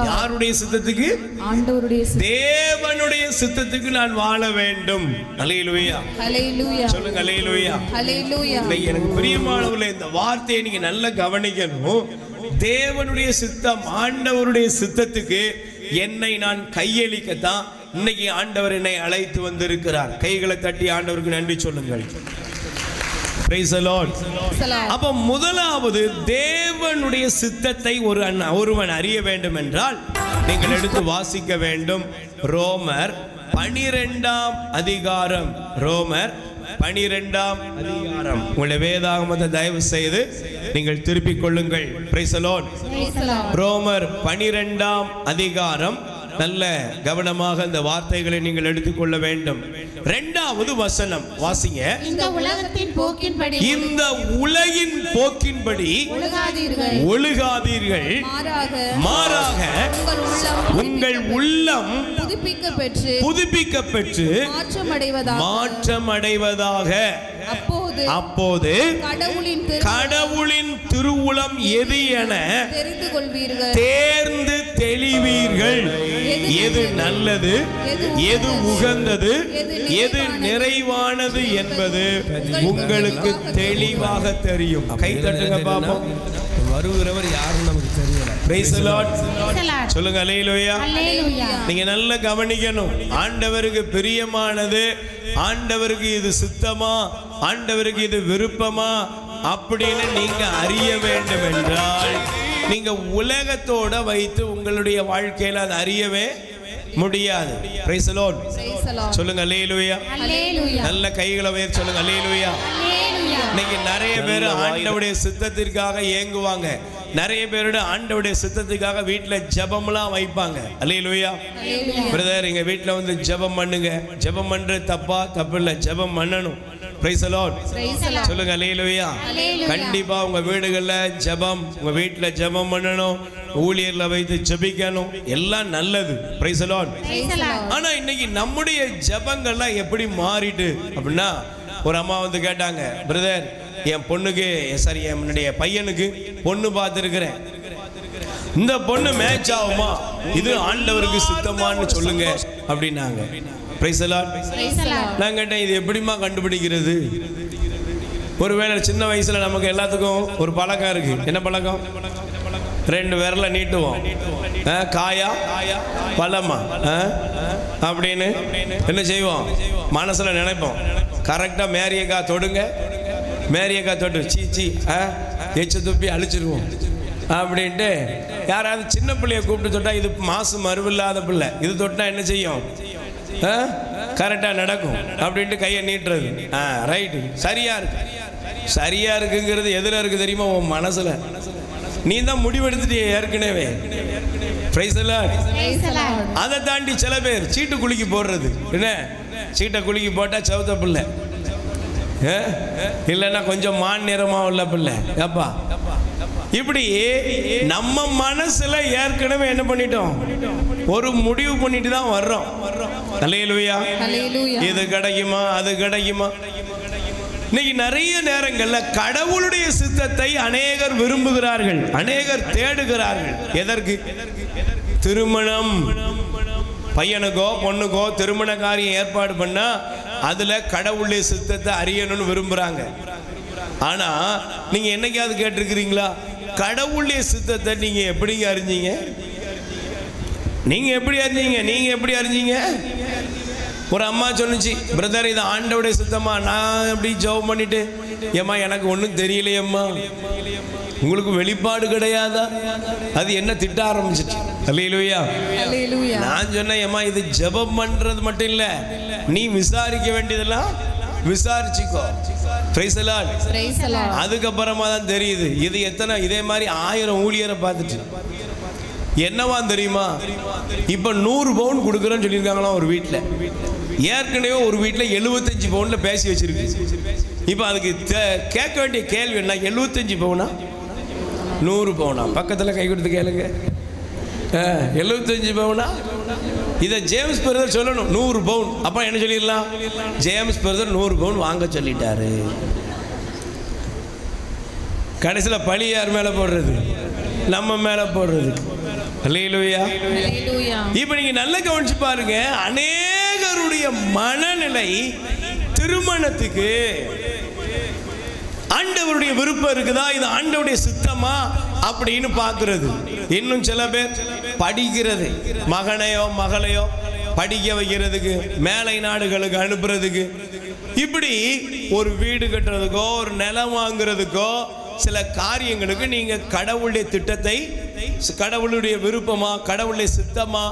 யாருடைய சித்தத்துக்கு? ஆண்டவருடைய, தேவனுடைய சித்தத்துக்கு நான் வாழ வேண்டும். அல்லேலூயா. சொல்லுங்க அல்லேலூயா. எனக்கு பிரியமானவர்களே, இந்த வார்த்தையை நீங்க நல்லா கவனிக்கணும். தேவனுடைய சித்தம், ஆண்டவருடைய சித்தத்துக்கு என்னை நான் கையளிக்கத்தான் இன்னைக்கு ஆண்டவர் என்னை அழைத்து வந்திருக்கிறார். கைகளை தட்டி ஆண்டவருக்கு நன்றி சொல்லுங்கள். Praise the Lord. அப்ப முதலாவது தேவனுடைய சித்தத்தை ஒருவன் அறிய வேண்டும் என்றால் நீங்கள் எடுத்து வாசிக்க வேண்டும். ரோமர் 12ஆம் அதிகாரம். ரோமர் 12ஆம் அதிகாரம். உங்களுடைய வேதாகமத்தை தயவு செய்து நீங்கள் திருப்பிக் கொள்ளுங்கள். Praise the Lord. ரோமர் 12ஆம் அதிகாரம். நல்ல கவனமாக இந்த வார்த்தைகளை நீங்கள் எடுத்துக்கொள்ள வேண்டும். 2வது வசனம் வாசிங்க. இந்த உலகின் போக்கின்படி ஒழுகாதீர்கள், மாறாக உங்கள் உள்ளம் புதுப்பிக்க பெற்று மாற்றமடைவதாக. அப்போது கடவுளின் திருவுளம் எது என தேர்ந்து தெளிவீர்கள். எது நல்லது, எது உகந்தது, எது நிறைவானது என்பது உங்களுக்கு தெளிவாக தெரியும். கை தட்டுங்க பாப்போம். வருகிறவர் யாரும் நமக்கு தெரியல. Praise the Lord. சொல்லுங்க அல்லேலூயா. நீங்க நல்லா கவனிக்கணும். ஆண்டவருக்கு பிரியமானது, ஆண்டவருக்கு இது சித்தமா, ஆண்டவருக்கு இது விருப்பமா அப்படின்னு நீங்க அறிய வேண்டும் என்றால் நீங்க உலகத்தோட வைத்து உங்களுடைய வாழ்க்கையில அதை அறியவே முடியாது. Praise the Lord. சொல்லுங்க அல்லேலூயா. நல்ல கைகளை உயர்த்தி சொல்லுங்க அல்லேலூயா. இன்னைக்கு நிறைய பேர் ஆண்டவருடைய சித்தத்திற்காக ஏங்குவாங்க. நிறைய பேரோட ஆண்டவருடைய சித்தத்துக்காக வீட்டுல ஜெபம்லாம் வைப்பாங்க. அல்லேலூயா. பிரதர், எங்க வீட்டுல வந்து ஜெபம் பண்ணுங்க. ஜெபம் பண்றது தப்பு இல்லை, ஜெபம் பண்ணணும். Praise the Lord. சொல்லுங்க அல்லேலூயா. கண்டிப்பா உங்க வீடுகள்ல ஜெபம், உங்க வீட்டுல ஜெபம் பண்ணணும், ஊழியர்ல வைத்து ஜெபிக்கணும், எல்லாம் நல்லது. Praise the Lord. ஆனா இன்னைக்கு நம்முடைய ஜெபங்கள்லாம் எப்படி மாறிட்டு அப்படின்னா, ஒரு அம்மா வந்து கேட்டாங்க, பிரதர் என் பொண்ணுக்கு, சாரி என்னுடைய பையனுக்கு பொண்ணு பார்த்துருக்கிறேன், இந்த பொண்ணு மேட்ச் ஆகுமா, இது ஆண்டவருக்கு சித்தமான்னு சொல்லுங்க அப்படின்னாங்க. Praise the Lord. நான் கேட்டேன், இது எப்படிமா கண்டுபிடிக்கிறது? ஒருவேளை சின்ன வயசில் நமக்கு எல்லாத்துக்கும் ஒரு பழக்கம் இருக்குது. என்ன பழக்கம்? 2 விரல நீட்டுவோம். காயா பழமா அப்படின்னு என்ன செய்வோம்? மனசில் நினைப்போம். கரெக்டாக மேரியக்கா தொடுங்க, மேரியக்கா தொட்டு சீச்சி எச்சு துப்பி அழிச்சிருவோம் அப்படின்ட்டு. யாராவது சின்ன பிள்ளைய கூப்பிட்டு தொட்டா, இது மாசு மறுவில்லாத பிள்ளை, இது தொட்டா என்ன செய்யும்? கரெக்டாக நடக்கும் அப்படின்ட்டு கையை நீட்டுறது. ரைட்டு, சரியா இருக்கு. சரியா இருக்குங்கிறது எதில் இருக்கு தெரியுமா? உன் மனசுல. நீ தான் முடிவெடுத்துட்டு ஏற்கனவே. அதை தாண்டி சில பேர் சீட்டு குலுக்கி போடுறது. என்ன சீட்டை குலுக்கி போட்டா சவுத்த பிள்ளை, இல்லைன்னா கொஞ்சம் மான் நிறமா உள்ள பிள்ளை. அப்பா இப்படி நம்ம மனசுல ஏற்கனவே என்ன பண்ணிட்டோம்? ஒரு முடிவு பண்ணிட்டு தான் வர்றோம். அல்லேலூயா. இது கிடைக்குமா, அது கிடைக்குமா? இன்னைக்கு நிறைய நேரங்கள்ல கடவுளுடைய சித்தத்தை அநேகர் விரும்புகிறார்கள், அநேகர் தேடுகிறார்கள். எதற்கு? திருமணம். பையனுக்கோ பொண்ணுக்கோ திருமண காரியம் ஏற்பாடு பண்ணா அதுல கடவுளுடைய சித்தத்தை அறியணும்னு விரும்புறாங்க. ஆனா நீங்க என்னைக்காவது கேட்டிருக்கிறீங்களா, கடவுளுடைய சித்தத்தை நீங்க எப்படிங்க அறிஞ்சீங்க? நீங்க எப்படி அறிஞ்சீங்க? நீங்க எப்படி அறிஞ்சீங்க? ஒரு அம்மா சொன்னிச்சு, பிரதர் இது ஆண்டவருடைய சித்தமா? நான் எப்படி ஜெபம் பண்ணிட்டு, ஏம்மா எனக்கு ஒன்றும் தெரியலையம்மா. உங்களுக்கு வெளிப்பாடு கிடையாதா? அது என்ன திட்ட ஆரம்பிச்சிச்சு. அல்லேலூயா. நான் சொன்னேன், ஏம்மா இது ஜெபம் பண்றது மட்டும் இல்ல, நீ விசாரிக்க வேண்டியதெல்லாம் விசாரிச்சுக்கோ. அதுக்கப்புறமா தான் தெரியுது. இது எத்தனை இதே மாதிரி 1000 ஊழியரை பார்த்துட்டு என்னவா தெரியுமா? இப்ப 100 பவுன் கொடுக்குறேன்னு சொல்லியிருக்காங்களாம் ஒரு வீட்டில். ஏற்கனவே ஒரு வீட்டில் 75 பவுன்ல பேசி வச்சிருக்கு. இப்ப அதுக்கு கேட்க வேண்டிய கேள்வி என்ன? 75 பவுனா 100 பவுனா? பக்கத்தில் கை கொடுத்து கேளுங்க. 75 பவுனா? இதை ஜேம்ஸ் பிரதர் சொல்லணும் 100 பவுன். அப்ப என்ன சொல்லிடலாம்? ஜேம்ஸ் பிரதர் 100 பவுன் வாங்க சொல்லிட்டாரு. கடைசியில் பழி யார் மேல போடுறது? நம்ம மேல போடுறது. அல்லேலூயா. இப்ப நீங்க நல்லா கவனிச்சு பாருங்க, அநேகருடைய மனநிலை திருமணத்துக்கு ஆண்டவருடைய விருப்பம் இருக்குதா, இது ஆண்டவருடைய சித்தமா அப்படின்னு பார்க்கிறது. இன்னும் சில பேர் படிக்கிறது, மகனையோ மகளையோ படிக்க வைக்கிறதுக்கு, மேலை நாடுகளுக்கு அனுப்புறதுக்கு, இப்படி ஒரு வீடு கட்டுறதுக்கோ ஒரு நிலம் வாங்குறதுக்கோ சில காரியங்களுக்கு நீங்க கடவுளுடைய திட்டத்தை, கடவுளுடைய விருப்பமா கடவுளுடைய சித்தமா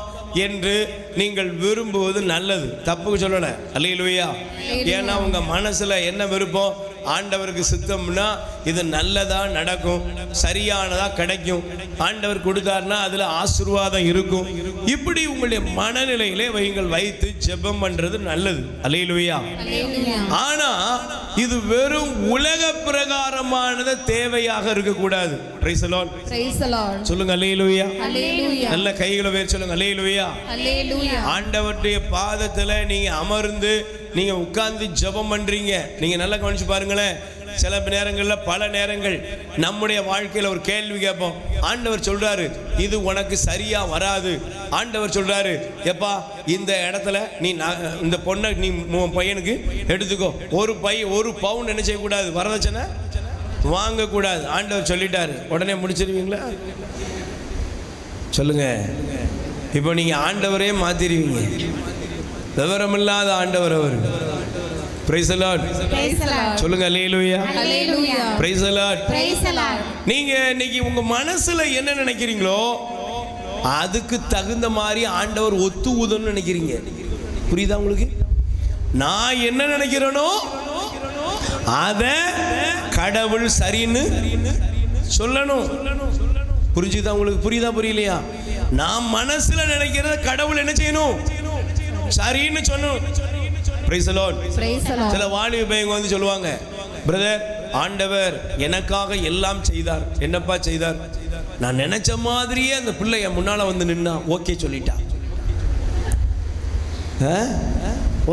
என்று நீங்கள் விரும்புவது நல்லது. தப்புக்கு சொல்லல. அல்லேலூயா. ஏன்னா உங்க மனசுல என்ன விருப்பம்? ஆண்டவருக்கு சித்தம்னா இது நல்லதா நடக்கும், சரியானதா கிடைக்கும், ஆண்டவர் கொடுத்தாருன்னா அதுல ஆசீர்வாதம் இருக்கும். இப்படி உங்களுடைய மனநிலையிலே வைங்கள், வைத்து ஜெபம் பண்றது நல்லது. அல்லேலூயா. ஆனா இது வெறும் உலக பிரகாரமானது தேவையாக இருக்கக்கூடாது. Price the Lord. சொல்லுங்க அல்லேலூயா. நல்ல கைகளை வேர் சொல்லுங்க அல்லேலூயா. ஆண்டவருடைய பாதத்துல நீங்க அமர்ந்து நீங்க உட்கார்ந்து ஜெபம் பண்றீங்க. நீங்க நல்லா கவனிச்சு பாருங்களேன். சில நேரங்கள்ல பல நேரங்கள் நம்முடைய வாழ்க்கையில ஒரு கேள்வி கேட்போம். ஆண்டவர் சொல்றாரு இது உனக்கு சரியா வராது. ஆண்டவர் சொல்றாரு, எப்பா இந்த இடத்துல நீ இந்த பொண்ணை நீ உன் பையனுக்கு எடுத்துக்கோ, ஒரு பவுன் என்ன செய்யக்கூடாது, வரதட்சணை வாங்கக்கூடாது. ஆண்டவர் சொல்லிட்டாரு. உடனே முடிச்சிருவீங்களா? சொல்லுங்க. இப்போ நீங்க ஆண்டவரே மாத்திருவீங்க. விவரமில்லாத ஆண்டவர் அவர். Price the Lord. சொல்லுங்க அல்லேலூயா. Praise the Lord. நீங்க இன்னைக்கு உங்க மனசுல என்ன நினைக்கிறீங்களோ அதுக்கு தகுந்த மாதிரி ஆண்டவர் ஒத்து ஊதணும்னு நினைக்கிறீங்க. புரியுதா உங்களுக்கு? நான் என்ன நினைக்கிறேனோ அத கடவுள் சரின்னு சொல்லணும். புரிஞ்சுதா உங்களுக்கு? புரியுதா புரியலையா? நான் மனசுல நினைக்கிறத கடவுள் என்ன செய்யணும்? சரின்னு சொல்லணும். Price the Lord. சில வாலிப பையங்க வந்து சொல்லுவாங்க, பிரதர் ஆண்டவர் எனக்காக எல்லாம் செய்தார். என்னப்பா செய்தார்? நான் நினைச்ச மாதிரியே அந்த பிள்ளை என் முன்னால வந்து நின்னா ஓகே சொல்லிட்டா.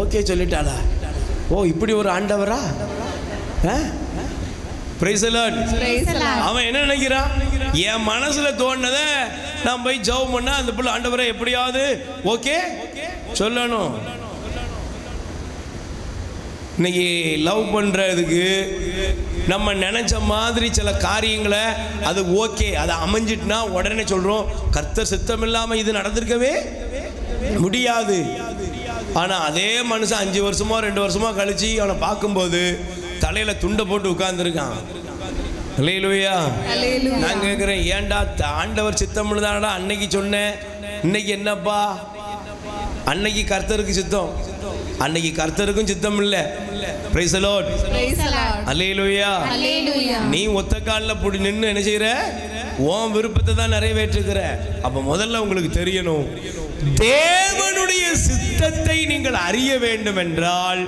ஓகே சொல்லிட்டாளா? ஓ இப்படி ஒரு ஆண்டவரா? Price the Lord. அவன் என்ன நினைக்கிறான்? என் மனசுல தோணுனதை நான் போய் ஜெபம் பண்ணா அந்த பிள்ளை ஆண்டவரை எப்படியாவது ஓகே சொல்லணும். இன்னைக்கு லவ் பண்ணுறதுக்கு நம்ம நினச்ச மாதிரி சில காரியங்களை அது ஓகே, அது அமைஞ்சிட்டுனா உடனே சொல்கிறோம் கர்த்தர் சித்தம் இல்லாமல் இது நடந்திருக்கவே முடியாது. ஆனால் அதே மனுஷன் 5 வருஷமோ 2 வருஷமோ கழிச்சு அவனை பார்க்கும்போது தலையில் துண்டை போட்டு உட்கார்ந்துருக்கான். அல்லேலூயா. நான் கேட்குறேன், ஏன்டா ஆண்டவர் சித்தம் தானடா அன்னைக்கு சொன்னேன், இன்னைக்கு என்னப்பா? அன்னைக்கு கர்த்தருக்கு சித்தம், அன்னைக்கு கர்த்தருக்கும் சித்தம் இல்லை. Praise the Lord. அல்லேலூயா. நீ ஒத்த காலில் போட்டு நின்று என்ன செய்யற? உன் விருப்பத்தை தான் நிறைவேற்றுகிற. அப்ப முதல்ல உங்களுக்கு தெரியணும், தேவனுடைய சித்தத்தை நீங்கள் அறிய வேண்டும் என்றால்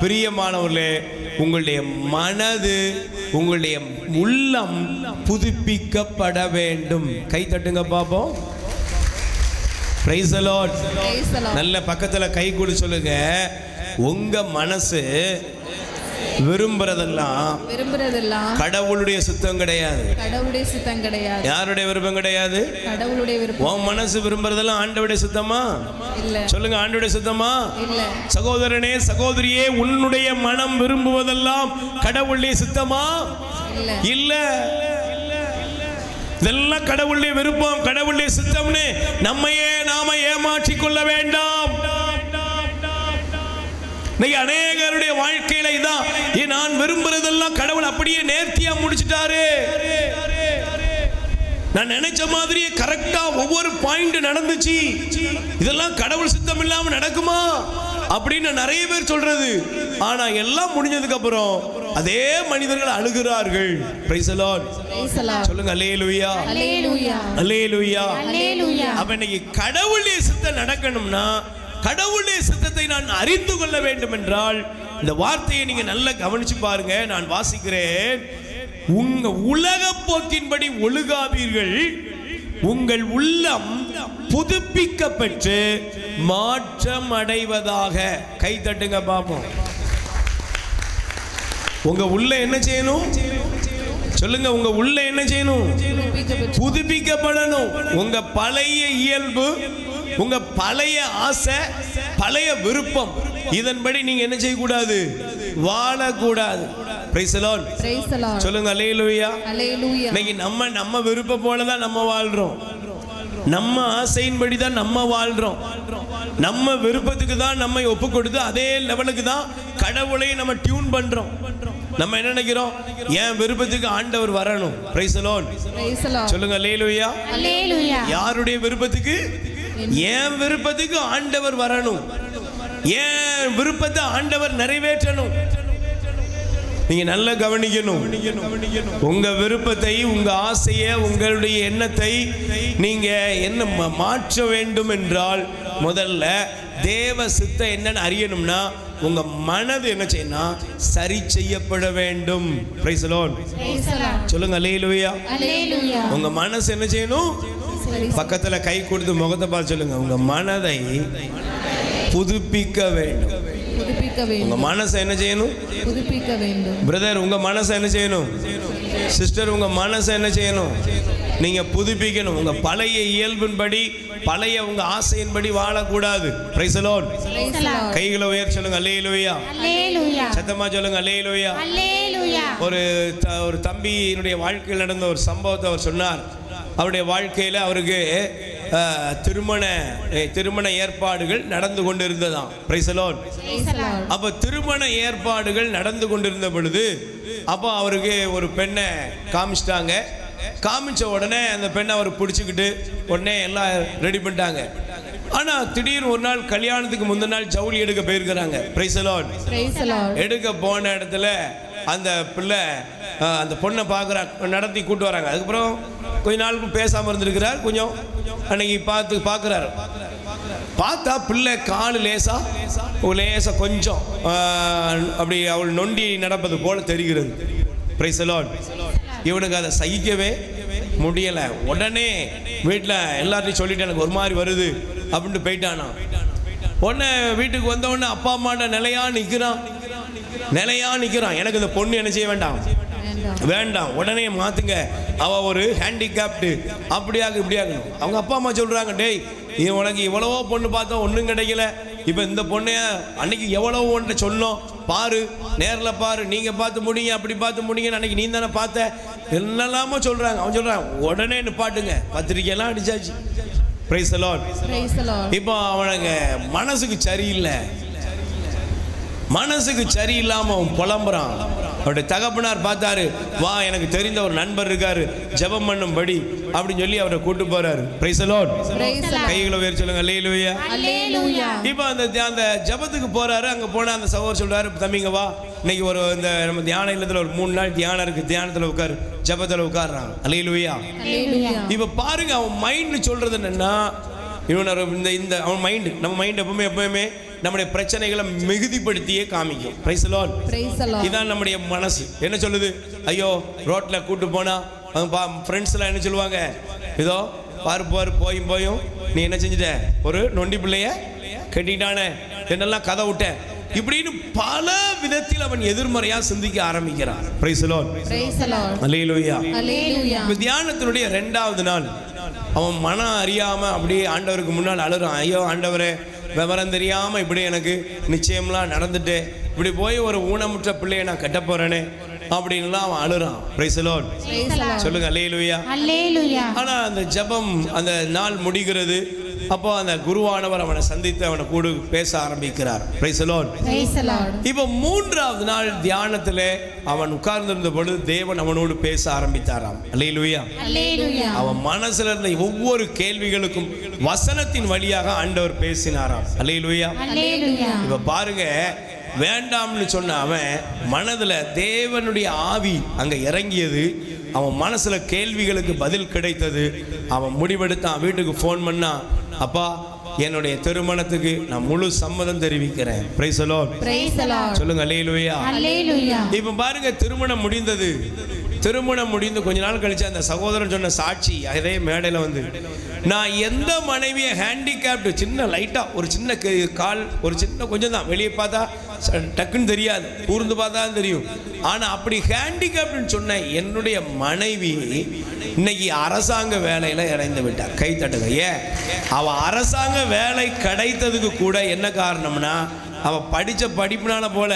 பிரியமானவர்களே, உங்களுடைய மனது, உங்களுடைய உள்ளம் புதுப்பிக்கப்பட வேண்டும். கை தட்டுங்க பாப்போம். Price the Lord. நல்ல பக்கத்துல கை கொடு சொல்லுங்க, உங்க மனசு விரும்புறதெல்லாம் கடவுளுடைய சித்தம் கிடையாது. யாருடைய விருப்பம் கிடையாது? உன் மனசு விரும்புறதெல்லாம் ஆண்டவருடைய சித்தமா? சொல்லுங்க, ஆண்டவருடைய சித்தமா? சகோதரனே சகோதரியே, உன்னுடைய மனம் விரும்புவதெல்லாம் கடவுளுடைய சித்தமா? இல்ல. இதெல்லாம் கடவுளுடைய விருப்பம், கடவுளுடைய சித்தம்னு நம்மையே நாம ஏமாற்றிக் கொள்ள வேண்டாம். அநேகருடைய வாழ்க்கையில இதான், நான் விரும்புறதெல்லாம் கடவுள் அப்படியே நேர்த்தியா முடிச்சிட்டாரு, நான் நினைச்ச மாதிரியே கரெக்டா ஒவ்வொரு பாயிண்ட் நடந்துச்சு, இதெல்லாம் கடவுள் சித்தம் இல்லாம நடக்குமா அப்படின்னு நிறைய பேர் சொல்றது. ஆனா எல்லாம் முடிஞ்சதுக்கு அப்புறம் அதே மனிதர்கள் அழுகிறார்கள். Praise the Lord. சொல்லுங்க அல்லேலூயா. அல்லேலூயா. அப்ப இன்னைக்கு கடவுளுடைய சித்தம் நடக்கணும்னா, கடவுளுடைய சித்தத்தை நான் அறிந்து கொள்ள வேண்டும் என்றால் இந்த வார்த்தையை நீங்க நல்லா கவனிச்சு பாருங்க. நான் வாசிக்கிறேன், உங்க உலக போக்கின்படி ஒழுகாதீர்கள், உங்கள் உள்ளம் புதுப்பிக்கப்பட்டு மாற்றம் அடைவதாக. கை தட்டுங்க பாப்போம். உங்க உள்ள என்ன செய்யணும்? சொல்லுங்க, உங்க உள்ள என்ன செய்யணும்? புதுப்பிக்கப்படணும். உங்க பழைய இயல்பு, உங்க பழைய ஆசை, பழைய விருப்பம், இதன்படி நீங்க என்ன செய்யக்கூடாது? வாழக்கூடாது. Price the Lord. சொல்லுங்க அல்லேலூயா. இன்னைக்கு நம்ம விருப்பம் போல தான் நம்ம வாழ்றோம், நம்ம ஆசையின்படி தான் நம்ம வாழ்றோம், நம்ம விருப்பத்துக்கு தான் நம்ம ஒப்பு கொடுத்து அதே லெவலுக்கு தான் கடவுளை நம்ம டியூன் பண்றோம். நம்ம என்ன நினைக்கிறோம்? என் விருப்பத்துக்கு ஆண்டவர் வரணும். Price the Lord. சொல்லுங்க அல்லேலூயா. யாருடைய விருப்பத்துக்கு? என் விருப்பத்துக்கு ஆண்டவர் வரணும், என் விருப்பத்தை ஆண்டவர் நிறைவேற்றணும். நீங்க நல்லா கவனிக்கணும். உங்க விருப்பத்தை, உங்க ஆசையை, உங்களுடைய எண்ணத்தை நீங்க என்ன மாற்ற வேண்டும் என்றால் முதல்ல தேவ சித்தம் என்னன்னு அறியணும்னா உங்க மனது என்ன செய்யணும்? சரி செய்யப்பட வேண்டும். Praise the Lord. சொல்லுங்க அல்லேலூயா. உங்க மனசு என்ன செய்யணும்? பக்கத்துல கை கொடுத்து முகத்தை பார்த்து சொல்லுங்க, உங்க மனதை புதுப்பிக்க வேண்டும். உங்க மனசை என்ன செய்யணும்? புதுப்பிக்க வேண்டும். பிரதர், உங்க மனசை என்ன செய்யணும்? சிஸ்டர், உங்க மனசை என்ன செய்யணும்? நீங்க புதுப்பிக்கணும். உங்க பழைய இயல்பின்படி, பழைய உங்க ஆசையின்படி வாழக்கூடாது. Price the Lord. கைகளை உயர்த்தி சொல்லுங்க அல்லேலூயா. சத்தமா சொல்லுங்க அல்லேலூயா. ஒரு தம்பியினுடைய வாழ்க்கையில் நடந்த ஒரு சம்பவத்தை அவர் சொன்னார். அவருடைய வாழ்க்கையில் அவருக்கு திருமண ஏற்பாடுகள் நடந்து கொண்டிருந்ததாம். Price the Lord. அப்ப திருமண ஏற்பாடுகள் நடந்து கொண்டிருந்த பொழுது அப்போ அவருக்கு ஒரு பெண்ணை காமிச்சிட்டாங்க. காமிச்ச உடனே அந்த பெண்ணை அவர் பிடிச்சிக்கிட்டு உடனே எல்லாம் ரெடி பண்ணிட்டாங்க. ஆனா திடீர்னு ஒரு நாள் கல்யாணத்துக்கு முந்தின நாள் ஜவுளி எடுக்க போயிருக்கிறாங்க. Price the Lord. எடுக்க போன இடத்துல அந்த பிள்ளை அந்த பொண்ணை நடத்தி கூட்டு வராங்க. அதுக்கப்புறம் கொஞ்ச நாளுக்கு பேசாமல் இருந்திருக்கிறார். கொஞ்சம் அன்னைக்கு பார்க்குறாரு. பார்த்தா பிள்ளை காலு லேசா கொஞ்சம் அப்படி அவள் நொண்டி நடப்பது போல தெரிகிறது. Price the Lord. இவனுக்கு அதை சகிக்கவே முடியலை. உடனே வீட்டில் எல்லாத்தையும் சொல்லிட்டு எனக்கு ஒரு மாதிரி வருது அப்படின்ட்டு போயிட்டானா. உடனே வீட்டுக்கு வந்த உடனே அப்பா அம்மாட்ட நிலையா நிற்கிறான். எனக்கு இந்த பொண்ணு என்ன செய்ய வேண்டாம், உடனே மாத்துங்க, அவ ஒரு ஹேண்டிகேப்டு, அப்படியாக இப்படியாகணும். அவங்க அப்பா அம்மா சொல்றாங்க, டேய் உனக்கு இவ்வளவோ பொண்ணு பார்த்தோம், ஒன்றும் கிடைக்கல, இப்போ இந்த பொண்ணைய அன்னைக்கு எவ்வளவு ஒன்றை சொன்னோம், பாரு நேரில் பாரு, நீங்கள் பார்த்து முடிங்க, அப்படி பார்த்து முடிங்கன்னு அன்னைக்கு நீ தானே பார்த்த, என்னெல்லாமோ சொல்கிறாங்க. அவன் சொல்கிறான் உடனே நிப்பாட்டுங்க, பத்திரிக்கையெல்லாம் அடிச்சாச்சு. Praise the Lord. இப்போ அவனுக்கு மனசுக்கு சரியில்லை, மனசுக்கு சரியில்லாமல் அவன் புலம்புறான். அவருடைய தகப்பனார் பார்த்தாரு, வா எனக்கு தெரிந்த ஒரு நண்பர் இருக்காரு, ஜெபம் பண்ணும்படி அப்படின்னு சொல்லி அவரை கூட்டு போறாரு. Price the Lord. கைகளை உயர்த்தி சொல்லுங்க அல்லேலூயா. இப்போ அந்த ஜெபத்துக்கு போறாரு. அங்க போனா அந்த சகோதரர் சொல்றாரு, தம்பிங்க வா, இன்னைக்கு ஒரு இந்த நம்ம தியான இல்லத்துல ஒரு 3 நாள் தியானம் இருக்கு, தியானத்துல உட்காரு, ஜெபத்துல உட்கார்றான். அல்லேலூயா. இப்போ பாருங்க அவன் மைண்ட் சொல்றது என்னன்னா, இந்த அவன் மைண்ட், நம்ம மைண்ட் எப்பவுமே நம்முடைய பிரச்சனைகளை மிகுதிப்படுத்தியே காமிக்கும். Price the Lord. இதான் நம்முடைய மனசு என்ன சொல்லுது. ஐயோ ரோட்ல கூட்டு போனா ஃப்ரெண்ட்ஸ் எல்லாம் என்ன சொல்லுவாங்க, இதோ பாரு போயும் நீ என்ன செஞ்சுட்ட, ஒரு நொண்டி பிள்ளைய கட்டிட்டானே, என்னெல்லாம் கதை விட்ட, இப்படின்னு பல விதத்தில் அவன் எதிர்மறையா சிந்திக்க ஆரம்பிக்கிறான். Praise the Lord. அல்லேலூயா. இப்ப தியானத்தினுடைய 2வது நாள் அவன் மனம் அறியாம அப்படியே ஆண்டவருக்கு முன்னால் அழுறான். ஐயோ ஆண்டவரே, விவரம் தெரியாம இப்படி எனக்கு நிச்சயம்லாம் நடந்துட்டு இப்படி போய் ஒரு ஊனமுற்ற பிள்ளையை நான் கட்ட போறேனே அப்படின்லாம் அவன் அழுறான். Price the Lord. சொல்லுங்க அல்லேலூயா. ஆனா அந்த ஜெபம் அந்த நாள் முடிகிறது. அப்போ அந்த குருவானவர் அவனை சந்தித்து அவனை கூட பேச ஆரம்பிக்கிறார். Price the Lord. இப்போ 3வது நாள் தியானத்திலே அவன் உட்கார்ந்திருந்த பொழுது தேவன் அவனோடு பேச ஆரம்பித்தாராம். அல்லேலூயா. அவன் மனசுல இருந்த ஒவ்வொரு கேள்விகளுக்கும் வசனத்தின் வழியாக ஆண்டவர் பேசினாராம். அல்லேலூயா. இப்ப பாருங்க, வேண்டாம்னு சொன்ன அவன் மனதுல தேவனுடைய ஆவி அங்க இறங்கியது. அவன் மனசுல கேள்விகளுக்கு பதில் கிடைத்தது. அவன் முடிவெடுத்தான், வீட்டுக்கு ஃபோன் பண்ணா, அப்பா என்னுடைய திருமணத்துக்கு நான் முழு சம்மதம் தெரிவிக்கிறேன். Price the Lord. சொல்லுங்க அல்லேலூயா. இப்ப பாருங்க, திருமணம் முடிந்தது. திருமணம் முடிந்து கொஞ்ச நாள் கழிச்சு அந்த சகோதரன் சொன்ன சாட்சி அதே மேடையில் வந்து, நான் எந்த மனைவியை ஹேண்டிகேப்டு, சின்ன லைட்டா ஒரு சின்ன கால், ஒரு சின்ன கொஞ்சம் தான், வெளியே பார்த்தா டக்குன்னு தெரியாது, கூர்ந்து பார்த்தா தெரியும், ஆனா அப்படி ஹேண்டிகேப்டுன்னு சொன்ன என்னுடைய மனைவி இன்னைக்கு அரசாங்க வேலையில இணைந்து விட்டார். கை தட்டுங்க. ஏன் அவ அரசாங்க வேலை கிடைத்ததுக்கு கூட என்ன காரணம்னா, அவ படிச்ச படிப்புனால போல,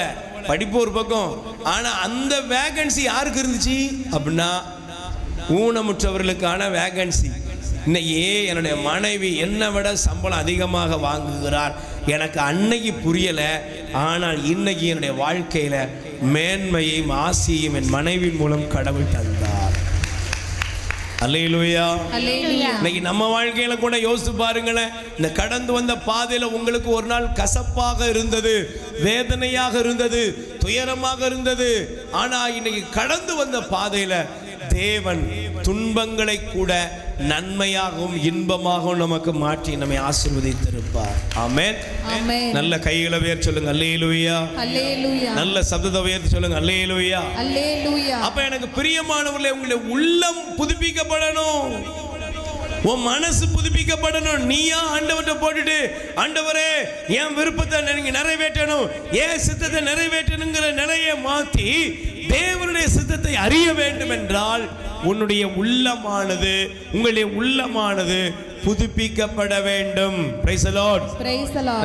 படிப்பு ஒரு பக்கம், ஆனா அந்த வேகன்சி யாருக்கு இருந்துச்சு அப்படின்னா ஊனமுற்றவர்களுக்கான வேகன்சி. இன்னைக்கு என்னுடைய மனைவி என்னை விட சம்பளம் அதிகமாக வாங்குகிறார், எனக்கு அன்னைக்கு புரியல, ஆனால் இன்னைக்கு என்னுடைய வாழ்க்கையில மேன்மையையும் ஆசியையும் என் மனைவியின் மூலம் கடவுள் தந்தார். அல்லேலூயா. இன்னைக்கு நம்ம வாழ்க்கையில கூட யோசித்து பாருங்களேன். இந்த கடந்து வந்த பாதையில உங்களுக்கு ஒரு நாள் கசப்பாக இருந்தது, வேதனையாக இருந்தது, துயரமாக இருந்தது. ஆனா இன்னைக்கு கடந்து வந்த பாதையில தேவன் துன்பங்களை கூட நன்மையாகவும் இன்பமாகவும் நமக்கு மாற்றி நம்மை ஆசீர்வதித்திருப்பார். ஆமென். நல்ல கைகளை உயர்த்தி சொல்லுங்க அல்லேலூயா. நல்ல சப்தத்தை உயர்த்தி சொல்லுங்க அல்லேலூயா. அப்ப எனக்கு பிரியமானவர்களே, உங்களுடைய உள்ளம் புதுப்பிக்கப்படணும், உன் மனசு புதுப்பிக்கப்படணும். நீயா ஆண்டவர்கிட்ட போட்டுட்டு, ஆண்டவரே என் விருப்பத்தை நீங்க நிறைவேற்றணும், என் சித்தத்தை நிறைவேற்றணுங்கிற நிலையை மாற்றி தேவனுடைய சித்தத்தை அறிய வேண்டும் என்றால் உன்னுடைய உள்ளமானது, உங்களுடைய உள்ளமானது புதுப்பிக்கப்பட வேண்டும். Praise the Lord.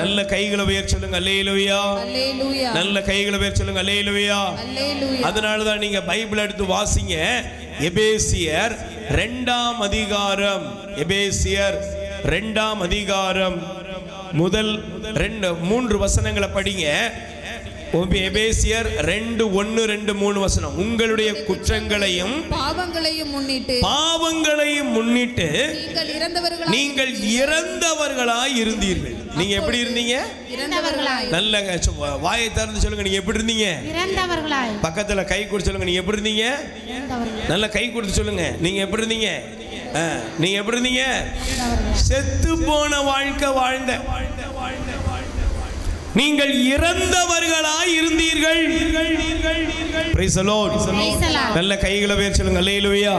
நல்ல கைகளை உயர்த்தி சொல்லுங்க அல்லேலூயா. நல்ல கைகளை உயர்த்தி சொல்லுங்க அல்லேலூயா. அதனால தான் நீங்க பைபிள் எடுத்து வாசிங்க. எபேசியர் 2ஆம் அதிகாரம், எபேசியர் 2ஆம் அதிகாரம் முதல் 3 வசனங்களை படிங்க. எபேசியர் 2:1-2-3 வசனம். உங்களுடைய குற்றங்களையும் பாவங்களையும் முன்னிட்டு நீங்கள் இறந்தவர்களாய் இருந்தீர்கள். நீங்க எப்படி இருந்தீங்க? நல்ல வாயை திறந்து சொல்லுங்க, நீங்க எப்படி இருந்தீங்க? பக்கத்துல கை கொடுத்து சொல்லுங்க, நீங்க எப்படி இருந்தீங்க? நல்ல கை கொடுத்து சொல்லுங்க, நீங்க எப்படி இருந்தீங்க? நீங்க எப்படி இருந்தீங்க? செத்து போன வாழ்க்கை வாழ்ந்த, நீங்கள் இறந்தவர்களாய் இருந்தீர்கள். Price the Lord. நல்ல கைகளை உயர்த்தி சொல்லுங்க அல்லேலூயா.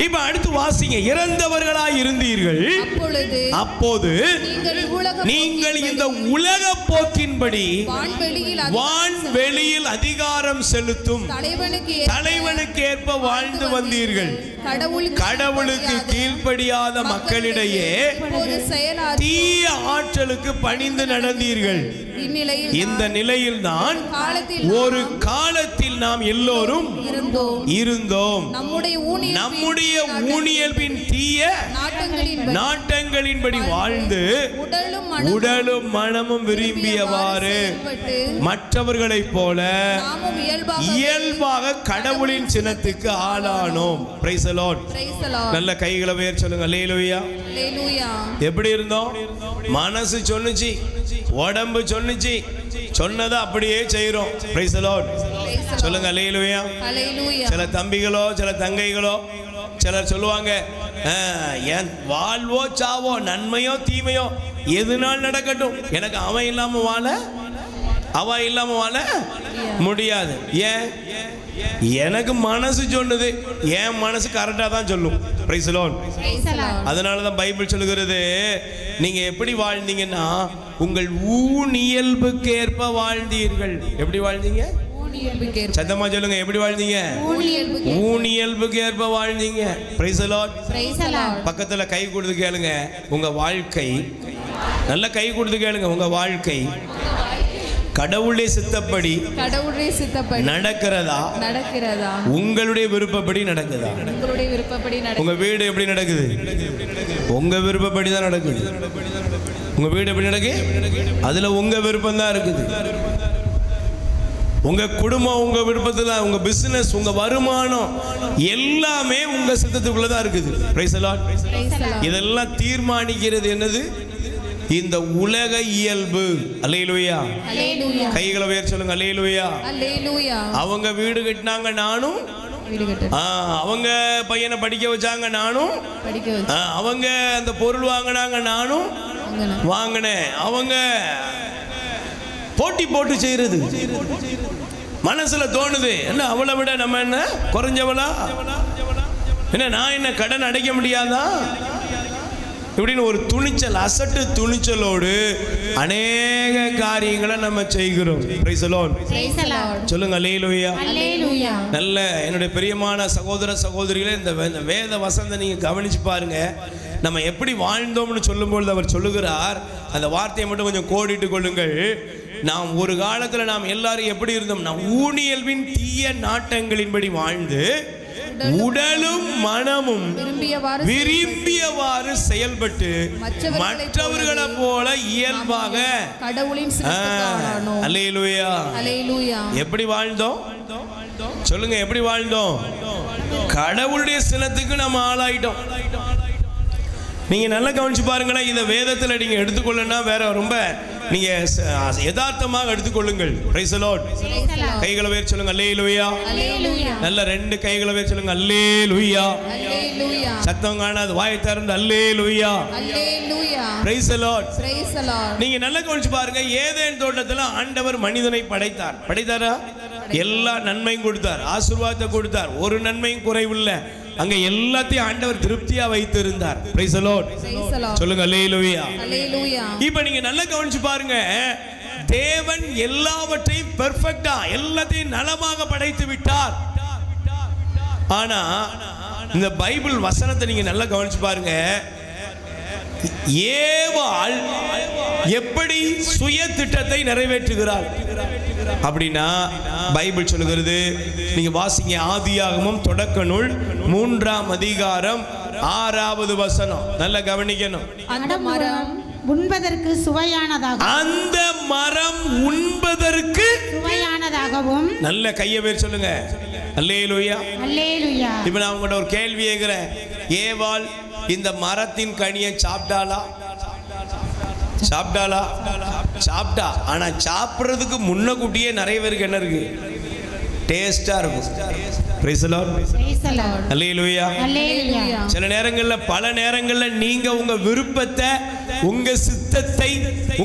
இப்ப அடுத்து வாசிங்க. இறந்தவர்களாய் இருந்தீர்கள், அப்போது நீங்கள் உலக நீங்கள் இந்த உலக போக்கின்படி வான்வெளியில் அதிகாரம் செலுத்தும் தலைவனுக்கு ஏற்ப வாழ்ந்து வந்தீர்கள். கடவுளுக்கு கீழ்ப்படியாத மக்களிடையே தீய ஆற்றலுக்கு பணிந்து நடந்தீர்கள். இந்த நிலையில் தான் ஒரு காலத்தில் நாம் எல்லோரும் இருந்தோம். நம்முடைய ஊனியல்பின் தீய நாட்டங்களின்படி வாழ்ந்து உடலும் மனமும் விரும்பியவாறு மற்றவர்களைப் போல இயல்பாக கடவுளின் சினத்துக்கு ஆளானோம். Price the Lord. நல்ல கைகளை உயர்த்தி சொல்லுங்க. அல்லேலூயா. எப்படி இருந்தோம்? மனசு சொன்னுச்சு, உடம்பு சொன்னுச்சு, சொன்னதை அப்படியே செய்றோம். Price the Lord. சொல்லுங்க அல்லேலூயா. சில தம்பிகளோ சில தங்கைகளோ சிலர் சொல்லுவாங்க, என் வாழ்வோ சாவோ நன்மையோ தீமையோ எதுனாலும் நடக்கட்டும், எனக்கு அவன் இல்லாம வாழ அவ இல்லாம வாழ முடியாது. ஏன்? எனக்கு மனசு சொன்னது, என் மனசு கரெக்டா தான் சொல்லும். Price the Lord. அதனாலதான் பைபிள் சொல்லுகிறது, நீங்க எப்படி வாழ்ந்தீங்கன்னா உங்கள் ஊனியல்புக்கு ஏற்ப வாழ்ந்தீர்கள். எப்படி வாழ்ந்தீங்க? சத்தமா சொல்லுங்க. எப்படி வாழ்ந்தீங்க? ஊனியல்புக்கு ஏற்ப வாழ்ந்தீங்க. Price the Lord. பக்கத்துல கை கொடுத்து கேளுங்க, உங்க வாழ்க்கை நல்ல கை கொடுத்து கேளுங்க, உங்க வாழ்க்கை கடவுளுடைய சித்தப்படி நடக்கிறதா உங்களுடைய விருப்பப்படி நடக்குதா? உங்க வீடு எப்படி நடக்குது? உங்க விருப்பப்படி தான் நடக்குது. உங்க வீடு எப்படி நடக்கு? அதுல உங்க விருப்பம் தான் இருக்குது. உங்க குடும்பம் உங்க விருப்பத்துல, உங்க பிசினஸ், உங்க வருமானம் எல்லாமே உங்க சித்தத்துக்குள்ள தான் இருக்குது. Price the Lord. இதெல்லாம் தீர்மானிக்கிறது என்னது? இந்த உலக இயல்பு. அல்லேலூயா. கைகளை உயர்த்தி சொல்லுங்க. அல்லேலூயா. அவங்க வீடு கட்டினாங்க, நானும் அவங்க பையனை படிக்க வச்சாங்க, நானும் அவங்க அந்த பொருள் வாங்கினாங்க, நானும் வாங்கினேன். அவங்க போட்டி போட்டு செய்யறது மனசுல தோணுது. என்ன அவளை விட நம்ம என்ன குறைஞ்சவளா? என்ன நான் என்ன கடன் அடைக்க முடியாதா? இப்படின்னு ஒரு துணிச்சல், அசட்டு துணிச்சலோடு அநேக காரியங்களை நம்ம செய்கிறோம். Price the Lord. சொல்லுங்க அல்லேலூயா. நல்ல என்னுடைய பிரியமான சகோதர சகோதரிகளே, இந்த வேத வசனத்தை நீங்க கவனிச்சு பாருங்க. நம்ம எப்படி வாழ்ந்தோம்னு சொல்லும்பொழுது அவர் சொல்லுகிறார், அந்த வார்த்தையை மட்டும் கொஞ்சம் கோடிட்டு கொள்ளுங்கள். நாம் ஒரு காலத்துல நாம் எல்லாரும் எப்படி இருந்தோம்? நாம் ஊனியல்பின் தீய நாட்டங்களின்படி வாழ்ந்து உடலும் மனமும் விரும்பியவாறு செயல்பட்டு மற்றவர்களை போல இயல்பாக கடவுளின் அல்லேலூயா. எப்படி வாழ்ந்தோம்? சொல்லுங்க. எப்படி வாழ்ந்தோம்? கடவுளுடைய சினத்துக்கு நம்ம ஆளாயிட்டோம். நீங்க நல்லா கவனிச்சு பாருங்களேன். இதை வேதத்துல நீங்க எடுத்துக்கொள்ளனா வேற ரொம்ப நீங்க யதார்த்தமாக எடுத்துக்கொள்ளுங்கள். Price the Lord. கைகளை உயர்த்தி சொல்லுங்க. அல்லேலூயா. நல்ல ரெண்டு கைகளை உயர்த்தி சொல்லுங்க. அல்லேலூயா. சத்தம் காணாது, வாயை திறந்து அல்லேலூயா. Praise the Lord. நீங்க நல்லா கவனிச்சு பாருங்க. ஏதேன் தோட்டத்துல ஆண்டவர் மனிதனை படைத்தாரா? எல்லா நன்மையும் கொடுத்தார், ஆசீர்வாதத்தை கொடுத்தார், ஒரு நன்மையும் குறைவில்லை. அங்க எல்லாத்தையும் ஆண்டவர் திருப்தியா வைத்திருந்தார். Price the Lord. சொல்லுங்க அல்லேலூயா. இப்போ நீங்க நல்லா கவனிச்சு பாருங்க. தேவன் எல்லாவற்றையும் பெர்ஃபெக்ட்டா எல்லாத்தையும் நலமாக படைத்து விட்டார். ஆனா இந்த பைபிள் வசனத்தை நீங்க நல்லா கவனிச்சு பாருங்க. ஏவாள் எப்படி சுய திட்டத்தை நிறைவேற்றுகிறாள் அப்படின்னா பைபிள் சொல்லுகிறது. நீங்க வாசிங்க, ஆதியாகமம் தொடக்க நூல் 3ஆம் அதிகாரம் 6வது வசனம். நல்லா கவனிக்கணும். அந்த மரம் உண்பதற்கு சுவையானதாகவும், அந்த மரம் உண்பதற்கு சுவையானதாகவும். நல்ல கையை பேர் சொல்லுங்க. அல்லேலூயா. அல்லேலூயா. இப்போ நான் உங்கள்கிட்ட ஒரு கேள்வி கேட்கிறேன். ஏவாள் இந்த மரத்தின் கனியை சாப்பிட்டாளா? சாப்பிட்டா. ஆனா சாப்பிட்றதுக்கு முன்னக்கூட்டியே நிறைய பேருக்கு என்ன இருக்கு? டேஸ்டா இருக்கும். Praise the Lord. அல்லேலூயா. சில நேரங்கள்ல, பல நேரங்கள்ல நீங்க உங்க விருப்பத்தை, உங்க சித்தத்தை,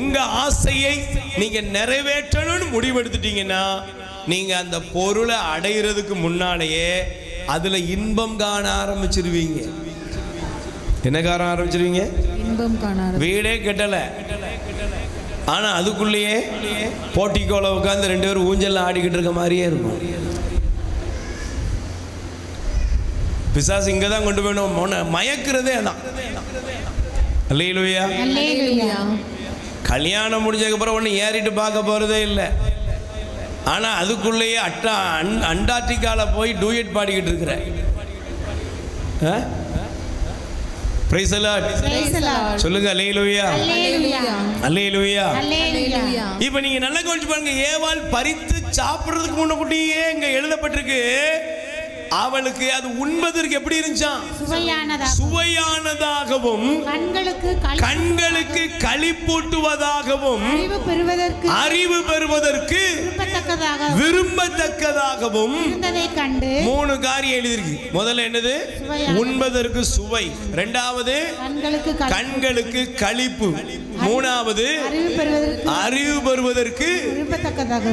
உங்க ஆசையை நீங்க நிறைவேற்றணும்னு முடிவெடுத்துட்டீங்கன்னா நீங்க அந்த பொருளை அடையிறதுக்கு முன்னாலேயே அதுல இன்பம் காண ஆரம்பிச்சிருவீங்க. என்ன காண ஆரம்பிச்சிருவீங்க? இன்பம் காண. வீடே கட்டல, ஆனா அதுக்குள்ளேயே போட்டிக்கோல உட்காந்து 2 பேரும் ஊஞ்சல்ல ஆடிக்கிட்டு இருக்க மாதிரியே இருக்கும். பிசாசு இங்க தான் கொண்டு போயணும், மயக்கிறதே அதான். அல்லேலூயா. கல்யாணம் முடிஞ்சதுக்கு அப்புறம் ஒன்று ஏறிட்டு பார்க்க போறதே இல்லை. ஆனா அதுக்குள்ளேயே அண்டார்டிகால போய் டூயட் பாடிக்கிட்டு இருக்கிற. பிரைஸ் தி லார்ட் சொல்லுங்க. அல்லேலூயா அல்லேலூயா. இப்போ நீங்க நல்லா கவனிச்சு பாருங்க. ஏவாள் பறித்து சாப்பிடுறதுக்கு முன்னக்கூட்டியே இங்க எழுதப்பட்டிருக்கு, அவளுக்கு அது உண்பதற்கு எப்படி இருந்துச்சாம்? சுவையானதாகவும் கண்களுக்கு களிப்பூட்டுவதாகவும் அறிவு பெறுவதற்கு விரும்பத்தக்கதாகவும் 3 காரியம் எழுதிருக்கு. முதல்ல என்னது? உண்பதற்கு சுவை, இரண்டாவது கண்களுக்கு களிப்பு, மூணாவது அறிவு பெறுவதற்கு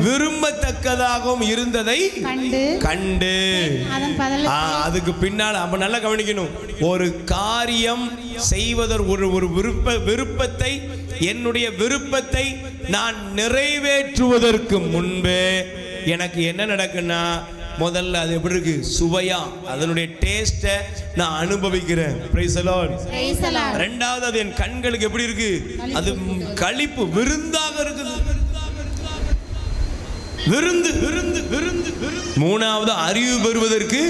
விரும்பத்தக்கதாகவும் இருந்ததை கண்டு. அதுக்கு பின்னால் அப்ப நல்லா கவனிக்கணும். ஒரு காரியம் செய்வதற்கு ஒரு விருப்பத்தை, என்னுடைய விருப்பத்தை நான் நிறைவேற்றுவதற்கு முன்பே எனக்கு என்ன நடக்குன்னா, முதல்ல அது எப்படி இருக்கு? சுவையா, அதனுடைய டேஸ்ட நான் அனுபவிக்கிறேன். Price the Lord. இரண்டாவது அது என் கண்களுக்கு எப்படி இருக்கு? அது களிப்பு, விருந்தாக இருக்குது. விருந்து விருந்து விருந்து. மூணாவது அறிவு பெறுவதற்கு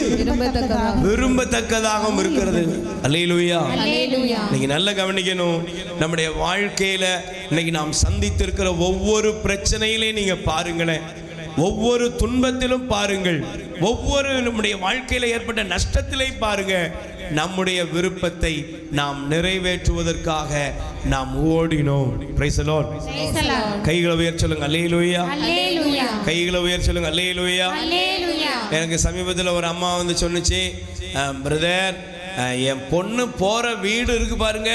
விரும்பத்தக்கதாகவும் இருக்கிறது. அல்லேலூயா. இன்னைக்கு நல்லா கவனிக்கணும். நம்முடைய வாழ்க்கையில இன்னைக்கு நாம் சந்தித்திருக்கிற ஒவ்வொரு பிரச்சனையிலையும் நீங்க பாருங்களேன், ஒவ்வொரு துன்பத்திலும் பாருங்கள், ஒவ்வொரு நம்முடைய வாழ்க்கையில ஏற்பட்ட நஷ்டத்திலே பாருங்க, நம்முடைய விருப்பத்தை நாம் நிறைவேற்றுவதற்காக நாம் ஓடினோம். Price the Lord. கைகளை உயர்த்தி சொல்லுங்க அல்லேலூயா. கைகளை உயர்த்தி சொல்லுங்க அல்லேலூயா. எனக்கு சமீபத்தில் ஒரு அம்மா வந்து சொன்னுச்சு, பிரதர் என் பொண்ணு போற வீடு இருக்கு பாருங்க.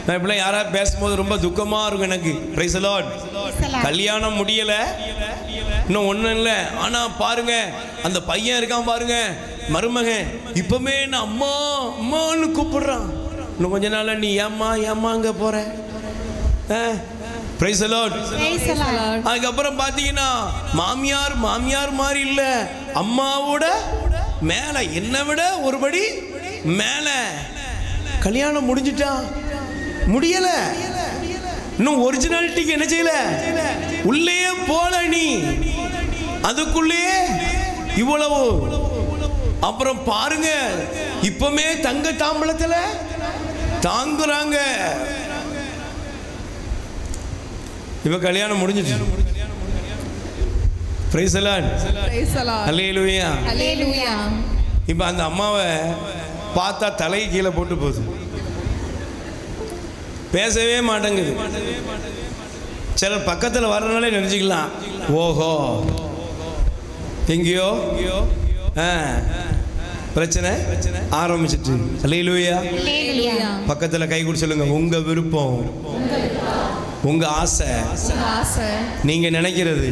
நான் இப்படி யாராவது பேசும்போது ரொம்ப துக்கமா இருக்கும் எனக்கு. Price the Lord. கல்யாணம் முடியல, இன்னும் ஒண்ணும் இல்லை, ஆனா பாருங்க அந்த பையன் இருக்கான் பாருங்க, மருமகன், இப்பமே நான் அம்மா அம்மான்னு கூப்பிடுறான். இன்னும் கொஞ்ச நாள் நீ ஏம்மா ஏம்மாங்க போற. Price the Lord. அதுக்கப்புறம் பாத்தீங்கன்னா மாமியார் மாமியார் மாதிரி இல்ல, அம்மாவோட மேல, என்னை விட ஒருபடி மேல. கல்யாணம் முடிஞ்சிட்டா, முடியல, இன்னும் ஒரிஜினாலிட்டிக்கு என்ன செய்யல, உள்ளே போல, நீ அதுக்குள்ளே இவ்வளவு. அப்புறம் பாருங்க இப்பமே தங்க தாம்பளத்துல தாங்குறாங்க. இப்ப கல்யாணம் முடிஞ்சிச்சு. Praise the Lord. அல்லேலூயா. இப்ப அந்த அம்மாவை பார்த்தா தலை கீழே போட்டு போகுது, பேசவே மாட்டேங்குது. சிலர் பக்கத்தில் வர்றதுனாலே நினைச்சுக்கலாம், ஓஹோ எங்கேயோ பிரச்சனை ஆரம்பிச்சிட்டு. அல்லேலூயா. பக்கத்தில் கை கொடுத்து சொல்லுங்க, உங்க விருப்பம், உங்க ஆசை, நீங்க நினைக்கிறது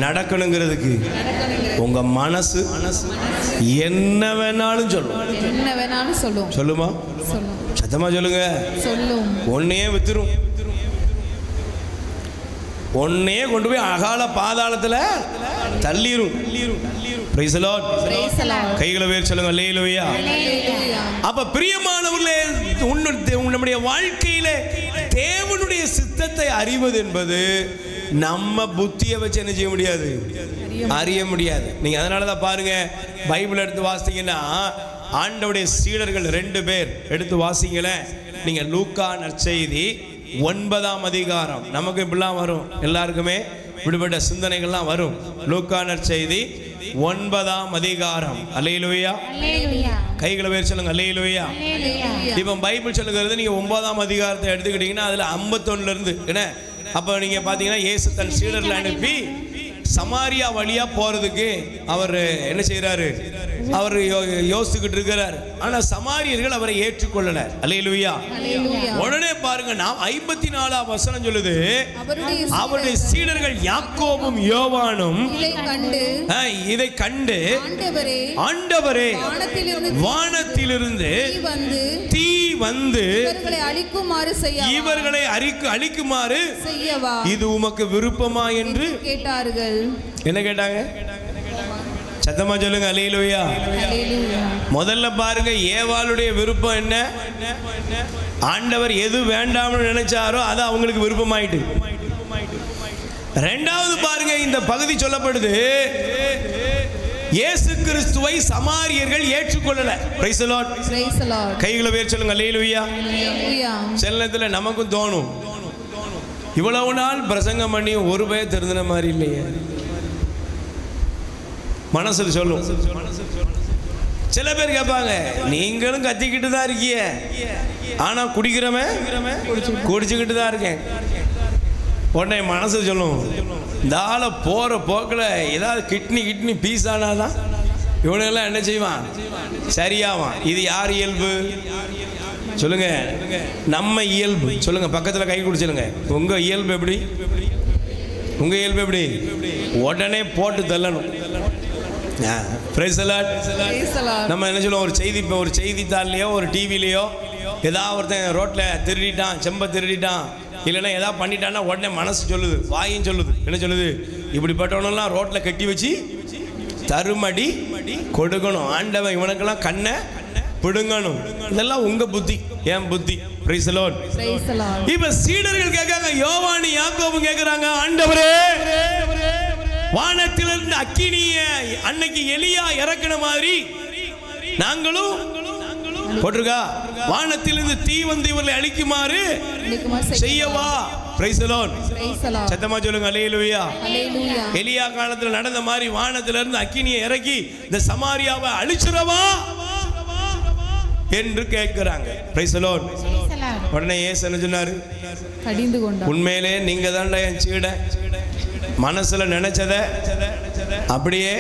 நடக்கணுங்கிறதுக்கு உங்க மனசு என்ன வேணாலும் சொல்லும். சொல்லுமா? சத்தமா சொல்லுங்க. ஒன்னையே வித்துரும், ஒன்னையே கொண்டு போய் அகால பாதாளத்துல தள்ளிரும். Price the Lord. கைகளை உயர்த்தி சொல்லுங்க அல்லேலூயா. அப்ப பிரியமானவர்களே, நம்முடைய வாழ்க்கையில தேவனுடைய சித்தத்தை அறிவது என்பது நம்ம புத்தியை வச்சு என்ன செய்ய முடியாது, அறிய முடியாது. நீங்க அதனாலதான் பாருங்க, பைபிள் எடுத்து வாசித்தீங்கன்னா ஆண்டவருடைய சீடர்கள் 2 பேர் எடுத்து வாசிங்களேன். நீங்க லூக்கா நற்செய்தி 9ஆம் அதிகாரம். நமக்கு இப்படிலாம் வரும், எல்லாருக்குமே விடுபட்ட சிந்தனைகள்லாம் வரும். லூக்கா நற்செய்தி 9ஆம் அதிகாரம். அல்லேலூயா. கைகளை உயர்த்தி சொல்லுங்க அல்லேலூயா. இப்போ பைபிள் சொல்லுகிறது, நீங்க 9ஆம் அதிகாரத்தை எடுத்துக்கிட்டீங்கன்னா அதுல 51 இருந்து என்ன, அப்போ நீங்க பாத்தீங்கன்னா இயேசு தன் சீடர்களை அனுப்பி சமாரியா வழியா போறதுக்கு அவர் என்ன செய்யறாரு, அவர் யோசிச்சுக்கிட்டு இருக்கிறார். ஆனா சமாரியர்கள் அவரை ஏற்றுக்கொள்ளல. அல்லேலூயா. உடனே பாருங்க, நாம் 54ஆம் வசனம் சொல்லுது, அவருடைய சீடர்கள் யாக்கோபும் யோவானும் இதை கண்டு ஆண்டவரே வானத்திலிருந்து தீ வந்து இவர்களை அழிக்குமாறு இது உமக்கு விருப்பமா என்று கேட்டார்கள். என்ன கேட்டாங்க? சத்தமா சொல்லுங்க. அல்லேலூயா. முதல்ல பாருங்க, ஏவாளுடைய விருப்பம் என்ன? ஆண்டவர் எது வேண்டாம்னு நினைச்சாரோ அது அவங்களுக்கு விருப்பமாயிட்டு. ரெண்டாவது பாருங்க, இந்த பகுதி சொல்லப்படுது, இயேசு கிறிஸ்துவை சமாரியர்கள் ஏற்றுக்கொள்ளல. Price the Lord. கைகளை உயர்த்தி சொல்லுங்க. அல்லேலூயா. சில நேரத்தில் நமக்கும் தோணும், இவ்வளவு நாள் பிரசங்கம் பண்ணி ஒரு பேர் திருந்தின மாதிரி இல்லையே, மனசுல சொல்லும். சில பேர் கேட்பாங்க, நீங்களும் கத்திக்கிட்டு தான் இருக்கீங்க, ஆனா குடிக்கிறவன் குடிச்சுக்கிட்டு தான் இருக்கேன். உடனே மனசு சொல்லும், இந்த ஆளை போற போக்கில் ஏதாவது கிட்னி பீஸ் ஆனாதான் இவனெல்லாம் என்ன செய்வான், சரியாவான். இது யார் இயல்பு சொல்லுங்க? நம்ம இயல்பு. சொல்லுங்க, பக்கத்தில் கை குடிச்சிருங்க. உங்க இயல்பு எப்படி? உங்க இயல்பு எப்படி? உடனே போட்டு தள்ளணும். நம்ம என்ன சொல்லுவோம், ஒரு செய்தித்தாள்லையோ ஒரு டிவிலையோ ஏதாவது ஒருத்தன் ரோட்டில் திருடிட்டான், செம்ப திருடிட்டான், இல்லைன்னா ஏதாவது பண்ணிட்டான்னா உடனே மனசு சொல்லுது, வாயும் சொல்லுது, என்ன சொல்லுது, இப்படிப்பட்டவனெல்லாம் ரோட்டில் கட்டி வச்சு தருமடி கொடுக்கணும், ஆண்டவன் இவனுக்கெல்லாம் கண்ணை பிடுங்கணும். இதெல்லாம் உங்க புத்தி, ஏன் புத்தி? Price the Lord. இப்ப சீடர்கள் கேட்காங்க, யோவான் யாக்கோபு கேட்கிறாங்க, ஆண்டவரே வானத்திலிருந்து அக்கினிய அன்னைக்கு எலியா இறக்கின மாதிரி நாங்களும் போட்டிருக்கா, வானத்திலிருந்து தீ வந்து இவர்களை அழிக்குமாறு செய்யவா? Praise the Lord. சத்தமா சொல்லுங்க. அல்லேலூயா. எலியா காலத்தில் நடந்த மாதிரி வானத்திலிருந்து அக்கினியை இறக்கி இந்த சமாரியாவை அழிச்சிரவா என்று கேட்கிறாங்க. Price the Lord. உடனே இயேசு என்ன சொன்னாரு? உண்மையிலே நீங்க தான்டா என் சீடன், மனசுல நினைச்சத அப்படியே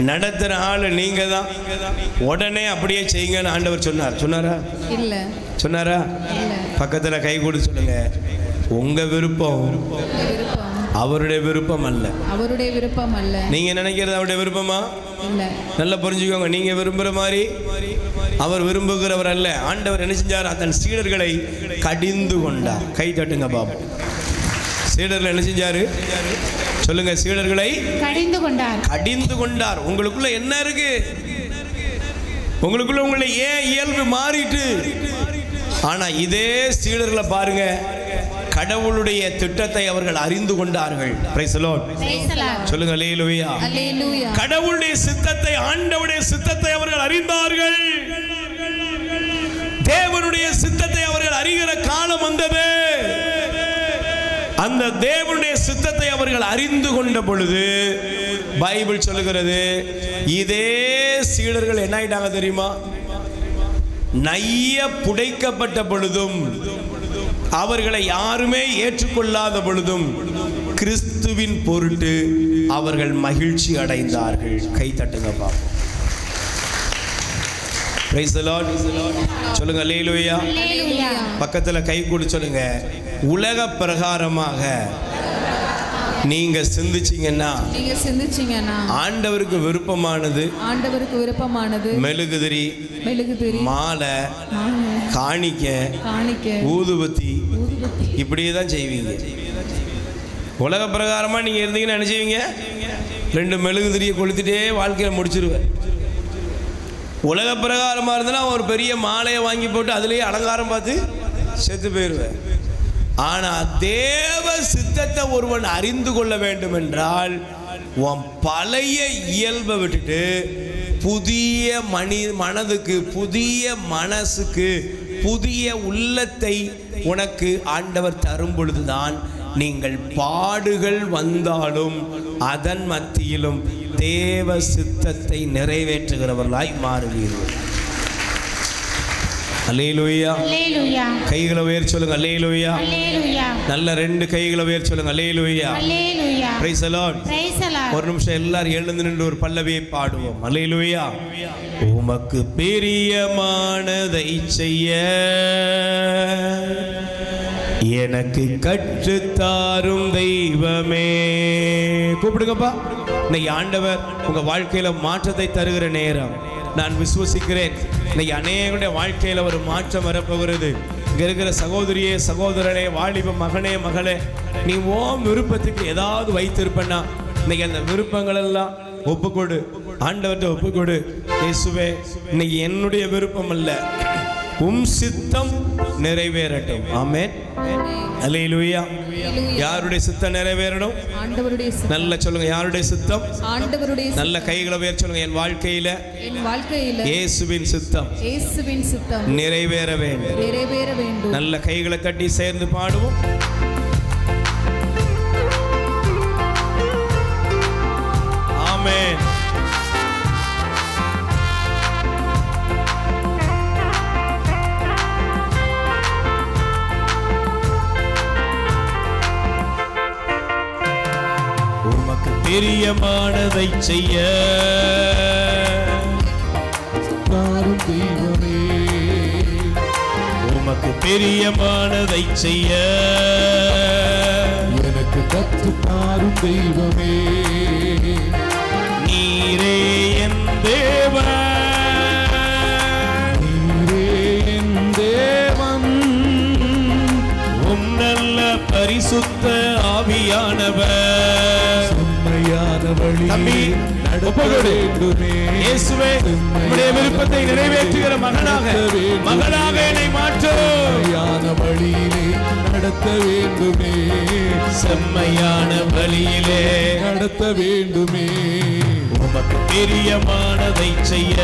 நடத்துற ஆளு நீங்க தான், உடனே அப்படியே செய்யுங்கன்னு ஆண்டவர் சொன்னாரா? இல்ல. சொன்னாரா? பக்கத்துல கை கொடுத்து சொல்லுங்க, உங்க விருப்பம் அவருடைய விருப்பம் அல்ல. அவருடைய விருப்பம் அல்ல. நீங்க நினைக்கிறது அவருடைய விருப்பமா? இல்ல. நல்லா புரிஞ்சுக்கோங்க, நீங்க விரும்புற மாதிரி அவர் விரும்புகிறவர் அல்ல. ஆண்டவர் என்ன செஞ்சார்? தன் சீடர்களை கடிந்து கொண்டார். கை தட்டுங்க பாபு. சீடர்கள் என்ன செஞ்சாரு? சொல்லுங்க. சீடர்களை கடிந்து கொண்டார். உங்களுக்குள்ள என்ன இருக்கு? உங்களுக்குள்ள உங்களை ஏன் இயல்பு மாறிட்டு? ஆனா இதே சீடர்களை பாருங்க, கடவுளுடைய திட்டத்தை அவர்கள் அறிந்து கொண்டார்கள். Price the Lord. சொல்லுங்க. அல்லேலூயா. கடவுளுடைய சித்தத்தை, ஆண்டவருடைய சித்தத்தை அவர்கள் அறிந்தார்கள். தேவனுடைய சித்தத்தை அவர்கள் அறிகிற காலம் வந்தது. அந்த தேவனுடைய சித்தத்தை அவர்கள் அறிந்து கொண்ட பொழுது பைபிள் சொல்லுகிறது, இதே சீடர்கள் என்ன ஆயிட்டாங்க தெரியுமா? நைய புடைக்கப்பட்ட பொழுதும் அவர்களை யாருமே ஏற்றுக்கொள்ளாத பொழுதும் கிறிஸ்துவின் பொருட்டு அவர்கள் மகிழ்ச்சி அடைந்தார்கள். கை தட்டுங்கப்பா. Praise the Lord. சொல்லுங்க. அல்லேலூயா. பக்கத்துல கை கூடி சொல்லுங்க, உலக பிரகாரமாக நீங்க சிந்திச்சீங்கன்னா ஆண்டவருக்கு விருப்பமானது மெழுகுதிரி, மாலை, காணிக்கை, ஊதுபத்தி இப்படியே தான் செய்வீங்க. உலக பிரகாரமா நீங்க இருந்தீங்கன்னா என்ன செய்வீங்க? 2 மெழுகுதிரியை கொளுத்திட்டே வாழ்க்கையில முடிச்சிருவேன். உலக பிரகாரமா இருந்தா ஒரு பெரிய மாலையை வாங்கி போட்டு அதுலயே அலங்காரம் பார்த்து செத்து போயிடுவேன். ஆனா தேவ சித்தத்தை ஒருவன் அறிந்து கொள்ள வேண்டும் என்றால் உன் பழைய இயல்பை விட்டுட்டு புதிய மனதுக்கு, புதிய மனசுக்கு, புதிய உள்ளத்தை உனக்கு ஆண்டவர் தரும் பொழுதுதான் நீங்கள் பாடுகள் வந்தாலும் அதன் மத்தியிலும் தேவ சித்தத்தை நிறைவேற்றுகிறவர்களாய் மாறுவீர்கள். அல்லேலூயா. அல்லேலூயா. கைகளை உயர்த்தி சொல்லுங்க அல்லேலூயா. அல்லேலூயா. நல்ல 2 கைகளை உயர்த்தி சொல்லுங்க அல்லேலூயா. அல்லேலூயா. Praise the Lord. Praise the Lord. ஒரு நிமிஷம் எல்லாரும் எழுந்து நின்று ஒரு பல்லவியை பாடுவோம். அல்லேலூயா. உமக்கு பிரியமானதை செய்ய எனக்கு கற்றுத்தாரும் தெய்வமே. கூப்பிடுங்கப்பா. இன்னைக்கு ஆண்டவர் உங்க வாழ்க்கையில மாற்றத்தை தருகிற நேரம். நான் விசுவசிக்கிறேன் இன்னைக்கு அநேகருடைய வாழ்க்கையில ஒரு மாற்றம் வரப்போகிறது. இங்க இருக்கிற சகோதரியே சகோதரனே வாலிப மகனே மகளே, நீ உன் விருப்பத்துக்கு ஏதாவது வைத்திருப்பனா இன்னைக்கு அந்த விருப்பங்கள் எல்லாம் ஒப்புக்கொடு, ஆண்டவர்கிட்ட ஒப்புக்கொடு. இயேசுவே, இன்னைக்கு என்னுடைய விருப்பம் அல்ல, உம் சித்தம் நிறைவேறட்டும். ஆமென். அல்லேலூயா. யாருடைய சித்தம் நிறைவேறணும்? ஆண்டவருடைய சித்தம். நல்ல சொல்லுங்க, யாருடைய சித்தம்? ஆண்டவருடைய சித்தம். நல்ல கைகளை உயர்த்தி சொல்லுங்க, என் வாழ்க்கையில இயேசுவின் சித்தம் நிறைவேற வேண்டும். நிறைவேற வேண்டும். நல்ல கைகளை தட்டி சேர்ந்து பாடுவோம். ஆமென். உமக்கு பிரியமானதை செய்ய தாரும் தெய்வமே. உமக்கு பிரியமானதை செய்ய எனக்கு கற்று தாரும் தெய்வமே. நீரே என் தேவன், நீரே என் தேவன். உம் நல்ல பரிசுத்த ஆவியானவர் உண்மையான தம்பி, வழி நடத்த ஒப்புக்கொடு. வேண்டுமே. இயேசுவே, உம்முடைய விருப்பத்தை நிறைவேற்றுகிற மகனாக என்னை மாற்றும். உண்மையான வழியிலே நடத்த வேண்டுமே. செம்மையான வழியிலே நடத்த வேண்டுமே. உமக்கு பிரியமானதை செய்ய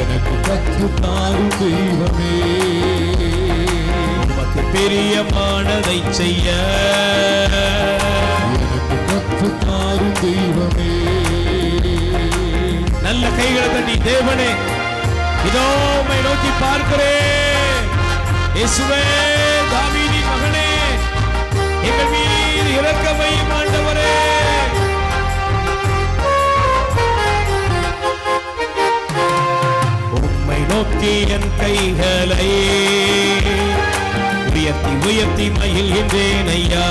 எனக்கு கற்று தாரும் தெய்வமே. உமக்கு பிரியமானதை செய்ய எனக்கு கற்று தாரும் தெய்வமே. நல்ல கைகளை தட்டி, தேவனே இதோ உம்மை நோக்கி பார்க்கிறேன். இயேசுவே, தாவீதின் மகனே, எங்கள் மீது இரக்கம் வையும் ஆண்டவரே. உம்மை நோக்கி என் கைகளை உயர்த்தி உயர்த்தி மகிழ்கின்றேன் ஐயா.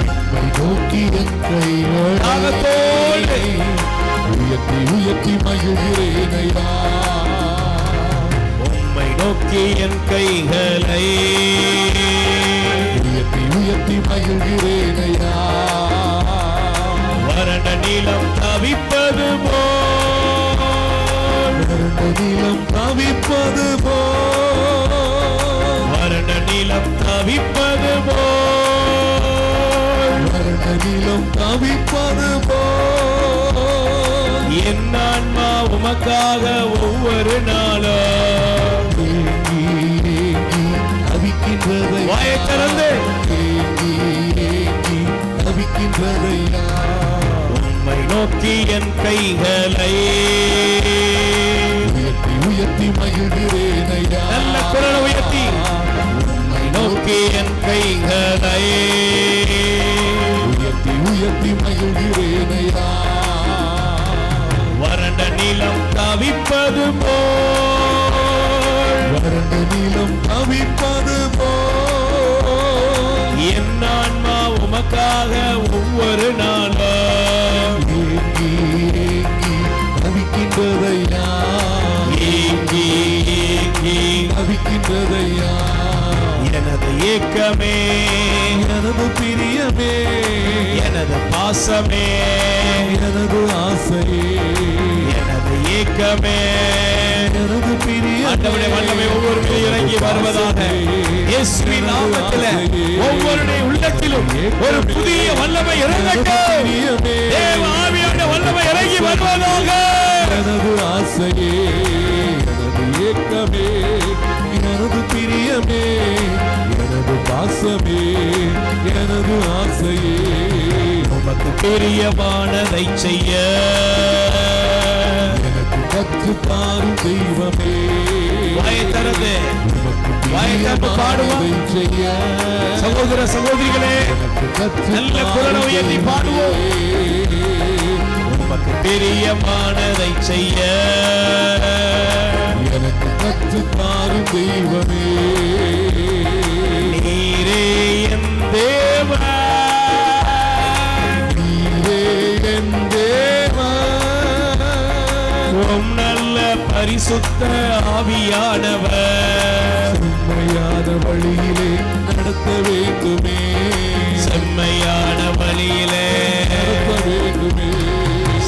உம்மை நோக்கி என் கைகளை தாகத்தோடு உயர்த்தி உயர்த்தி மகிழ்கிறேன் ஐயா. உம்மை நோக்கி என் கைகளை உயர்த்தி உயர்த்தி மகிழ்கிறேன் ஐயா. வறண்ட நிலம் தவிப்பது போல், வறண்ட நிலம் தவிப்பது போல், வறண்ட நிலம் தவிப்பது போல், வறண்ட நிலம் தவிப்பது போல், என் ஆன்மா உமக்காக ஒவ்வொரு நாளும் ஏங்கி ஏங்கி தவிக்கின்றதை வாயை திறந்து ஏங்கி ஏங்கி தவிக்கின்றதையா. உம்மை நோக்கி என் கைகளை உயர்த்தி உயர்த்தி மகிழ்கிறேன் ஐயா. நல்ல குரல் உயர்த்தி, உம்மை நோக்கி என் கைகளை உயர்த்தி உயர்த்தி மகிழ்கிறேன் ஐயா. வறண்ட நிலம் தவிப்பது போல், வறண்ட நிலம் தவிப்பது போல், என் ஆன்மா உமக்காக ஒவ்வொரு நாளும் ஏங்கி ஏங்கி தவிக்கின்றதையா. ஏங்கி ஏங்கி தவிக்கின்றதையா. எனது ஏக்கமே, எனது பிரியமே, எனது பாசமே, எனது ஆசையே, எனது ஏக்கமே, எனது பிரியமே, ஆண்டவருடைய வல்லமை ஒவ்வொரு மீது இறங்கி வருவதாக. இயேசுவின் நாமத்திலே ஒவ்வொருடைய உள்ளத்திலும் ஒரு புதிய வல்லமை இறங்கட்டும். தேவ ஆவியானவர் வல்லமை இறங்கி வருவதாக. எனது ஆசையே, எனது ஏக்கமே, எனது பிரியமே, எனது பாசமே, எனது ஆசையே, உமக்கு பிரியமானதை செய்ய எனக்கு கற்று கற்று தாரும் தெய்வமே வாயை திறந்து பாடுவோம். செய்ய சகோதர சகோதரிகளே நல்ல குரலை உயர்த்தி பாடுவோம். உமக்கு பிரியமானதை செய்ய எனக்கு கற்று தாரும் தெய்வமே நீரே என் தேவன் நல்ல பரிசுத்த ஆவியானவர் செம்மையான வழியிலே நடத்த வேண்டுமே செம்மையான வழியிலே நடத்த வேண்டுமே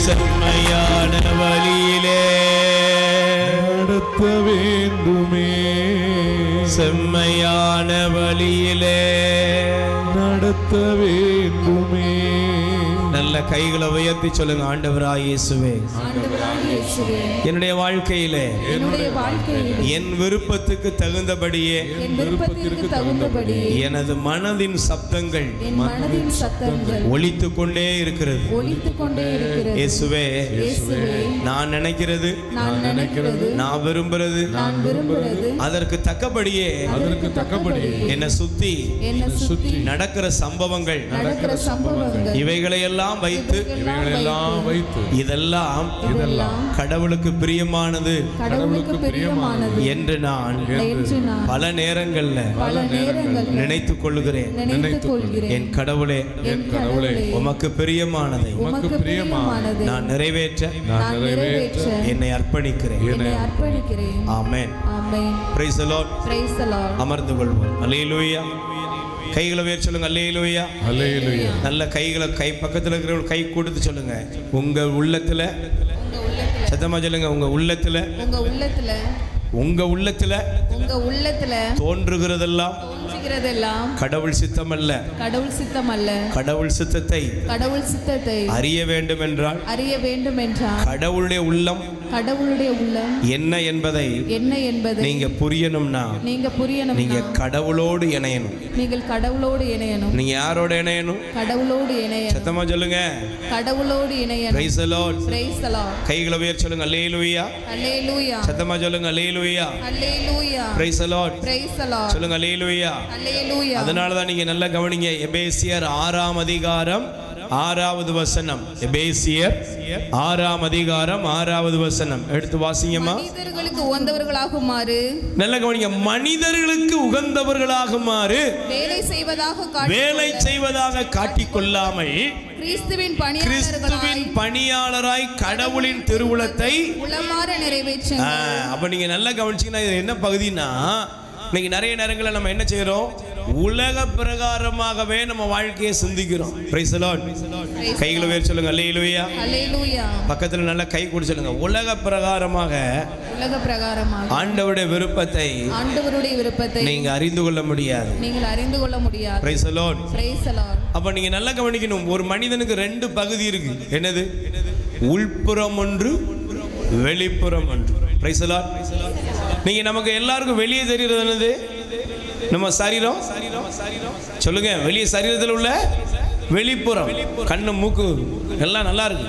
செம்மையான வழியிலே நடத்த வேண்டுமே செம்மையான வழியிலே நடத்த வேண்டுமே. நல்ல கைகளை உயர்த்தி சொல்லுங்க. ஆண்டவராய் இயேசுவே, என்னுடைய வாழ்க்கையிலே என் விருப்பத்துக்கு தகுந்தபடியே எனது மனதின் சப்தங்கள் ஒலித்துக் கொண்டே இருக்கிறது. இயேசுவே, நான் நினைக்கிறது நான் விரும்புறது அதற்கு தக்கபடியே என்னை சுத்தி நடக்கிற சம்பவங்கள் இவைகளை எல்லாம் வைத்து இதெல்லாம் கடவுளுக்கு பிரியமானது என்று நான் பல நேரங்கள்ல நினைத்துக் கொள்கிறேன். என் கடவுளே, உமக்கு பிரியமானதை நான் நிறைவேற்ற என்னை அர்ப்பணிக்கிறேன். ஆமென். Praise the Lord. அமர்ந்து கொள்வோம். அல்லேலூயா. கைகளை உயர்த்தி சொல்லுங்க. அல்லேலூயா. அல்லேலூயா. நல்ல கைகளை கை பக்கத்தில் இருக்கிறவங்க கை கொடுத்து சொல்லுங்க. உங்க உள்ளத்துல சத்தமா சொல்லுங்க. உங்க உள்ளத்துல தோன்றுகிறதெல்லாம் கடவுள் சித்தம் அல்ல. கடவுள் சித்தத்தை அறிய வேண்டும் என்றால் கடவுளுடைய உள்ளம் என்ன என்பதை நீங்க புரியணும்னா நீங்க கடவுளோடு இணையணும். நீங்க யாரோட இணையணும்? சத்தமா சொல்லுங்க. Praise the Lord. கைகளை உயர்த்தி சொல்லுங்க. அல்லேலூயா. சத்தமா சொல்லுங்க. அல்லேலூயா. Praise the Lord. சொல்லுங்க. அல்லேலூயா. அதனால தான் நீங்க நல்லா கவனிங்க. எபேசியர் 6ஆம் அதிகாரம் 6வது வசனம். எபேசியர் 6ஆம் அதிகாரம் 6வது வசனம் எடுத்து வாசிங்கம்மா. மனிதர்களுக்கு உகந்தவர்களாகுமாறு நல்லா கவனிங்க. மனிதர்களுக்கு உகந்தவர்களாகுமாறு வேலை செய்வதாக காட்டிக்கொள்ளாமல் கிறிஸ்துவின் பணியாளராய் கடவுளின் திருவுளத்தை உளமாற நிறைவேற்றுங்க. அப்ப நீங்க நல்லா கவனிச்சீங்கன்னா இது என்ன பகுதினா, இன்னைக்கு நிறைய நேரங்களில் நம்ம என்ன செய்யறோம்? உலக பிரகாரமாகவே நம்ம வாழ்க்கையை சிந்திக்கிறோம். Praise the Lord. கைகளை உயர்த்தி சொல்லுங்க. அல்லேலூயா. பக்கத்துல நல்லா கை கூடி சொல்லுங்க. உலக பிரகாரமாக ஆண்டவருடைய விருப்பத்தை நீங்க அறிந்து கொள்ள முடியாது. Price the Lord. அப்ப நீங்க நல்லா கவனிக்கணும். ஒரு மனிதனுக்கு 2 பகுதி இருக்கு. என்னது? உள்புறம் ஒன்று, வெளிப்புறம் ஒன்று. Price the Lord. நீங்க நமக்கு எல்லாருக்கும் வெளியே தெரிகிறது என்னது? நம்ம சரீரம். சொல்லுங்க. வெளியே சரீரத்தில் உள்ள வெளிப்புறம், கண்ணு மூக்கு எல்லாம் நல்லா இருக்கு.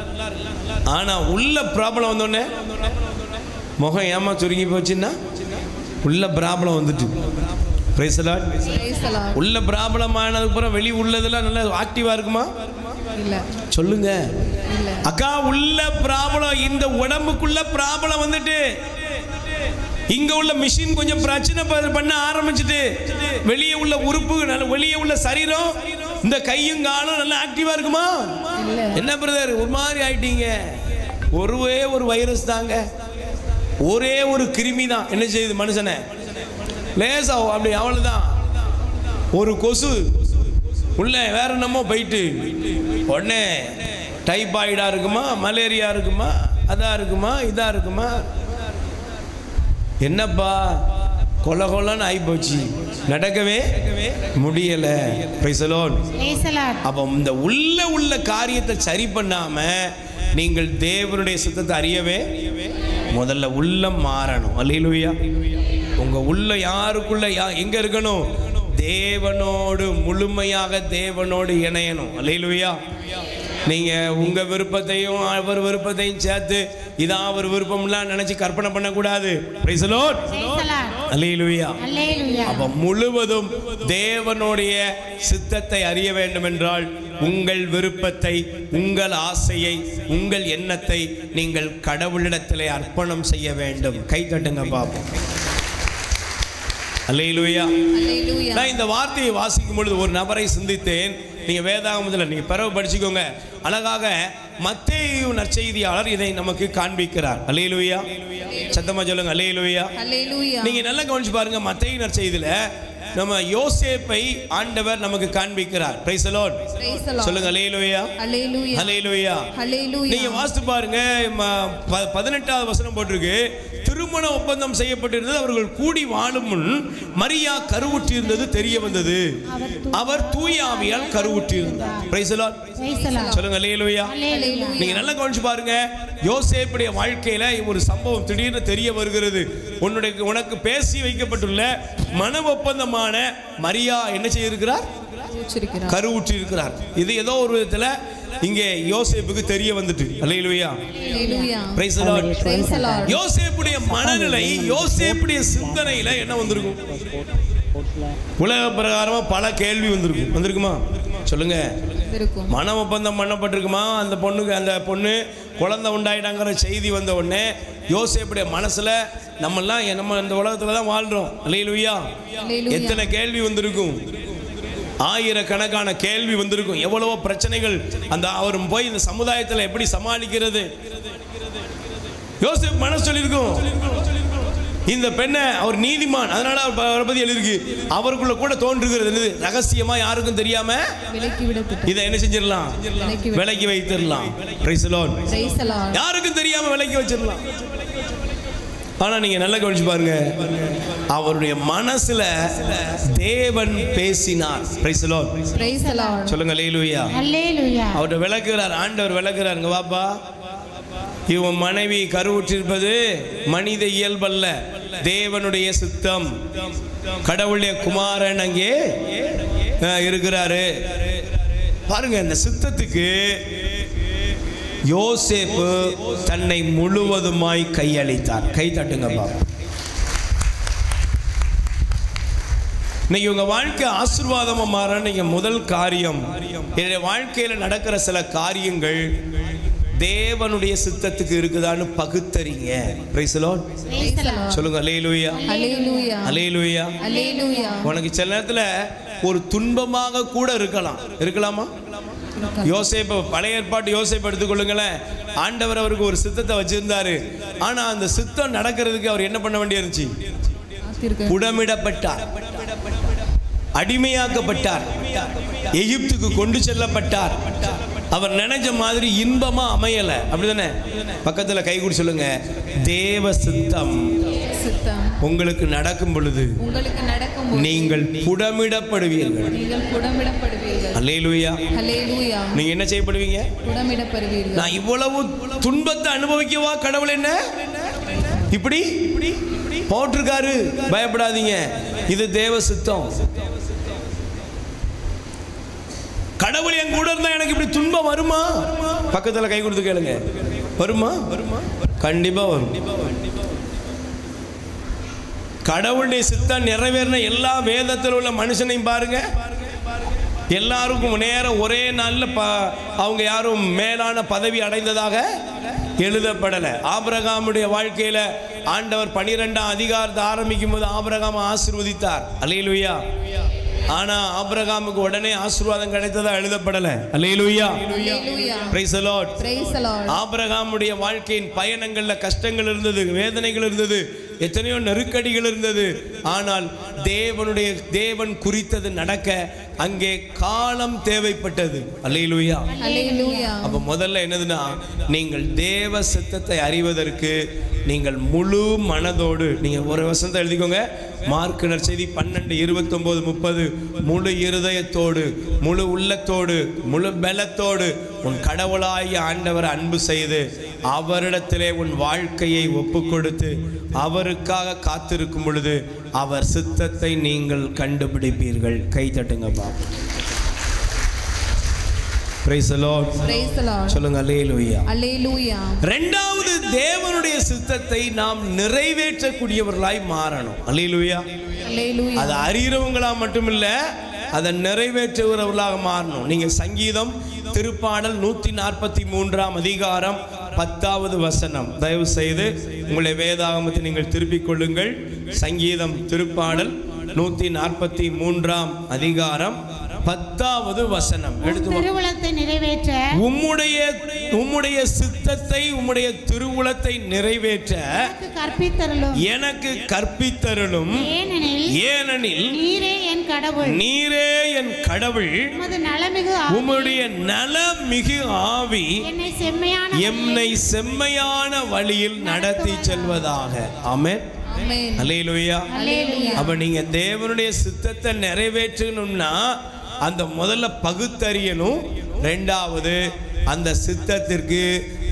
ஆனா உள்ள ப்ராப்ளம் வந்தோடனே முகம் ஏமா சுருங்கி போச்சுன்னா உள்ள ப்ராப்ளம் வந்துட்டு. Price the Lord. உள்ள ப்ராப்ளம் ஆனதுக்கு அப்புறம் வெளி உள்ளதெல்லாம் நல்லா ஆக்டிவா இருக்குமா? சொல்லுங்க அக்கா. உள்ள ப்ராப்ளம், இந்த உடம்புக்குள்ள ப்ராப்ளம் வந்துட்டு இங்க உள்ள மிஷின் கொஞ்சம் பிரச்சனை பண்ண ஆரம்பிச்சுட்டு வெளியே உள்ள உறுப்பு, வெளியே உள்ள சரீரம், இந்த கையும் காலும் நல்லா ஆக்டிவா இருக்குமா? என்ன பிரதர் ஒரு மாதிரி ஆயிட்டீங்க? ஒரே ஒரு வைரஸ் தாங்க, ஒரே ஒரு கிருமி தான் என்ன செய்யுது மனுஷனை லேசா அப்படி, அவ்வளவுதான். ஒரு கொசு உள்ள வேற என்னமோ போயிட்டு உடனே டைபாய்டா இருக்குமா, மலேரியா இருக்குமா, அதா இருக்குமா, இதா இருக்குமா, என்னப்பா கொல கொலன்னு ஆகி போச்சு, நடக்கவே முடியல. அப்ப இந்த உள்ள காரியத்தை சரி பண்ணாம நீங்கள் தேவனுடைய சித்தத்தை அறியவே முதல்ல உள்ளம் மாறணும். அல்லேலூயா. உங்க உள்ள யாருக்குள்ள எங்க இருக்கணும்? தேவனோடு முழுமையாக தேவனோடு இணையணும். அல்லேலூயா. நீங்க உங்க விருப்பத்தையும் அவர் விருப்பத்தையும் சேர்த்து இதான் அவர் விருப்பம்லாம் நினைச்சு கற்பனை பண்ணக்கூடாது. Praise the Lord. அல்லேலூயா. அப்ப முழுவதும் தேவனுடைய சித்தத்தை அறிய வேண்டும் என்றால் உங்கள் விருப்பத்தை, உங்கள் ஆசையை, உங்கள் எண்ணத்தை நீங்கள் கடவுளிடத்திலே அர்ப்பணம் செய்ய வேண்டும். கை தட்டுங்க பாப்போம். அல்லேலூயா. நான் இந்த வார்த்தையை வாசிக்கும் பொழுது ஒரு நபரை சிந்தித்தேன். நீங்க வேதாகமத்தில் நீங்க பிறகு படிச்சுக்கோங்க. அழகாக மத்தேயு நற்செய்தியாளர் இதை நமக்கு காண்பிக்கிறார். அல்லேலூயா. சத்தமா சொல்லுங்க அல்லேலூயா. நீங்க நல்லா கவனிச்சு பாருங்க. மத்தேயு நற்செய்தியில நம்ம யோசேப்பை ஆண்டவர் நமக்கு காண்பிக்கிறார். Price the Lord. சொல்லுங்க அல்லேலூயா. அல்லேலூயா. நீங்க வாசித்து பாருங்க. 18வது வசனம் போட்டிருக்கு. திருமண ஒப்பந்தம் செய்யப்பட்டிருந்தது. அவர்கள் கூடி வாழும் முன் மரியா கருவுற்றிருந்தது தெரிய வந்தது. அவர் தூய ஆவியால் கருவுற்றிருந்தார். Price the Lord. சொல்லுங்க அல்லேலூயா. நீங்க நல்லா கவனிச்சு பாருங்க. யோசேப்புடைய வாழ்க்கையில ஒரு சம்பவம் திடீர்னு தெரிய வருகிறது. உனக்கு பேசி வைக்கப்பட்டுள்ள மன ஒப்பந்தமான மரியா என்ன செய்திருக்கிறார்? கருவுற்றி இருக்கிறார். இது ஏதோ ஒரு விதத்துல இங்கே யோசேப்புக்கு தெரிய வந்துட்டு. அல்லேலூயா. Praise the Lord. யோசேப்புடைய மனநிலை, யோசேப்புடைய சிந்தனையில என்ன வந்திருக்கும்? உலக பிரகாரமா பல கேள்வி வந்திருக்குமா? சொல்லுங்க. மன ஒப்பந்தம் பண்ணப்பட்டிருக்குமா? அந்த பொண்ணு குழந்தை உண்டாயிட்டாங்கிற செய்தி வந்த உடனே யோசேப்புடைய மனசுல நம்ம இந்த உலகத்துல தான் வாழ்றோம். அல்லேலூயா. எத்தனை கேள்வி வந்திருக்கும்? ஆயிரக்கணக்கான கேள்வி வந்திருக்கும். எவ்வளவோ பிரச்சனைகள். அவர் போய் இந்த சமுதாயத்தில் எப்படி சமாளிக்கிறது? யோசேப்பு மனசு சொல்லியிருக்கும், இந்த பெண்ணை அவர் நீதிமான், அதனால அவரை பத்தி எழுதிருக்கு. அவருக்குள்ள கூட தோன்றுகிறது ரகசியமா யாருக்கும் தெரியாம இதை என்ன செஞ்சிடலாம்? விலக்கி வைத்திடலாம். Price the Lord. யாருக்கும் தெரியாம விலக்கி வச்சிடலாம். ஆனா நீங்க நல்லா கவனிச்சு பாருங்க. அவருடைய மனசுல தேவன் பேசினார். Price the Lord. சொல்லுங்க அல்லேலூயா. அவர்ட்ட விளக்குகிறார். ஆண்டவர் விளக்குறாருங்க. வாப்பா, இவன் மனைவி கருவுற்றிருப்பது மனித இயல்பல்ல, தேவனுடைய சித்தம். கடவுளுடைய குமாரன் அங்கே இருக்கிறாரு. பாருங்க, இந்த சித்தத்துக்கு யோசேப்பு தன்னை முழுவதுமாய் கையளித்தார். கை தட்டுங்க பாப்பா. இன்னைக்கு உங்க வாழ்க்கை ஆசீர்வாதமா மாற நீங்க முதல் காரியம், என்னுடைய வாழ்க்கையில நடக்கிற சில காரியங்கள் தேவனுடைய சித்தத்துக்கு இருக்குதான்னு பகுத்தறிங்க. Price the Lord. சொல்லுங்க அல்லேலூயா. அல்லேலூயா. அல்லேலூயா. உனக்கு சில நேரத்துல ஒரு துன்பமாக கூட இருக்கலாமா? யோசேப்பு, பழைய ஏற்பாட்டு யோசேப்பு எடுத்துக்கொள்ளுங்களேன். ஆண்டவர் அவருக்கு ஒரு சித்தத்தை வச்சிருந்தாரு. ஆனா அந்த சித்தம் நடக்கிறதுக்கு அவர் என்ன பண்ண வேண்டியிருந்துச்சு? புடமிடப்பட்டார், அடிமையாக்கப்பட்டார், எகிப்துக்கு கொண்டு செல்லப்பட்டார். அவர் நினைச்ச மாதிரி இன்பமா அமையல. அப்படிதானே? பக்கத்துல கை கூடி சொல்லுங்க, தேவ சித்தம் உங்களுக்கு நடக்கும் பொழுது நீங்கள் புடமிடப்படுவீர்கள். அல்லேலூயா. நீங்க என்ன செய்யப்படுவீங்க? நான் இவ்வளவு துன்பத்தை அனுபவிக்கவா கடவுள் என்ன இப்படி போட்டிருக்காரு? பயப்படாதீங்க, இது தேவ சித்தம். கடவுள் என் கூட இருந்தா எனக்கு இப்படி துன்பம் வருமா? பக்கத்துல கை கொடுத்து கேளுங்க, வருமா? கண்டிப்பா வரும். கடவுளுடைய சித்தம் நிறைவேறின எல்லா வேதத்தில் உள்ள மனுஷனையும் பாருங்க, எல்லாருக்கும் நேரம் ஒரே நாள்ல அவங்க யாரும் மேலான பதவி அடைந்ததாக எழுதப்படலை. ஆபிரகாமுடைய வாழ்க்கையில ஆண்டவர் 12ஆம் அதிகாரத்தை ஆரம்பிக்கும் போது ஆபிரகாம் ஆசீர்வதித்தார். அல்லேலூயா. ஆனா ஆபிரகாமுக்கு உடனே ஆசீர்வாதம் கிடைத்ததா எழுதப்படல. அல்லேலூயா. Praise the Lord. ஆபிரகாமுடைய வாழ்க்கையின் பயணங்கள்ல கஷ்டங்கள் இருந்தது, வேதனைகள் இருந்தது, எத்தனையோ நெருக்கடிகள் இருந்தது. ஆனால் தேவன் குறித்தது நடக்க அங்கே காலம் தேவைப்பட்டது. அல்லேலூயா. அப்ப முதல்ல என்னதுன்னா, நீங்கள் தேவ சித்தத்தை அறிவதற்கு நீங்கள் முழு மனதோடு, நீங்க ஒரு வசனத்தை எழுதிக்கோங்க, மார்க்கு நற்செய்தி 12:29-30, முழு இருதயத்தோடு, முழு உள்ளத்தோடு, முழு பலத்தோடு உன் கடவுளாகிய ஆண்டவர் அன்பு செய்து அவரிடத்திலே உன் வாழ்க்கையை ஒப்பு கொடுத்து அவருக்காக காத்திருக்கும் பொழுது அவர் சித்தத்தை நீங்கள் கண்டுபிடிப்பீர்கள். கை தட்டுங்கப்பா. Praise the Lord. Praise the Lord. சொல்லுங்க அல்லேலூயா. Hallelujah. இரண்டாவது தேவனுடைய சித்தத்தை நாம் நிறைவேற்றக்கூடியவர்களாய் மாறணும். அல்லேலூயா. Hallelujah. அது அறிகிறவங்களா மட்டுமில்ல, அதை நிறைவேற்றுகிறவர்களாக மாறணும். நீங்க சங்கீதம் திருப்பாடல் 143 அதிகாரம் 10வது வசனம் தயவு செய்து உங்களுடைய வேதாகமத்தை நீங்கள் திருப்பிக் கொள்ளுங்கள். சங்கீதம் திருப்பாடல் 143 அதிகாரம் 10வது வசனம் எடுத்து திருவுளத்தை நிறைவேற்ற உம்முடைய சித்தத்தை உம்முடைய திருவுளத்தை நிறைவேற்ற எனக்கு கற்பித்தருளும் ஏனெனில் நீரே என் கடவுள் உம்முடைய நலமிகு ஆவி என்னை செம்மையான வழியில் நடத்தி செல்வதாக. ஆமென். அல்லேலூயா. அப்ப நீங்க தேவனுடைய சித்தத்தை நிறைவேற்றணும்னா அந்த முதல்ல பகுத்தறியணும். இரண்டாவது அந்த சித்தத்திற்கு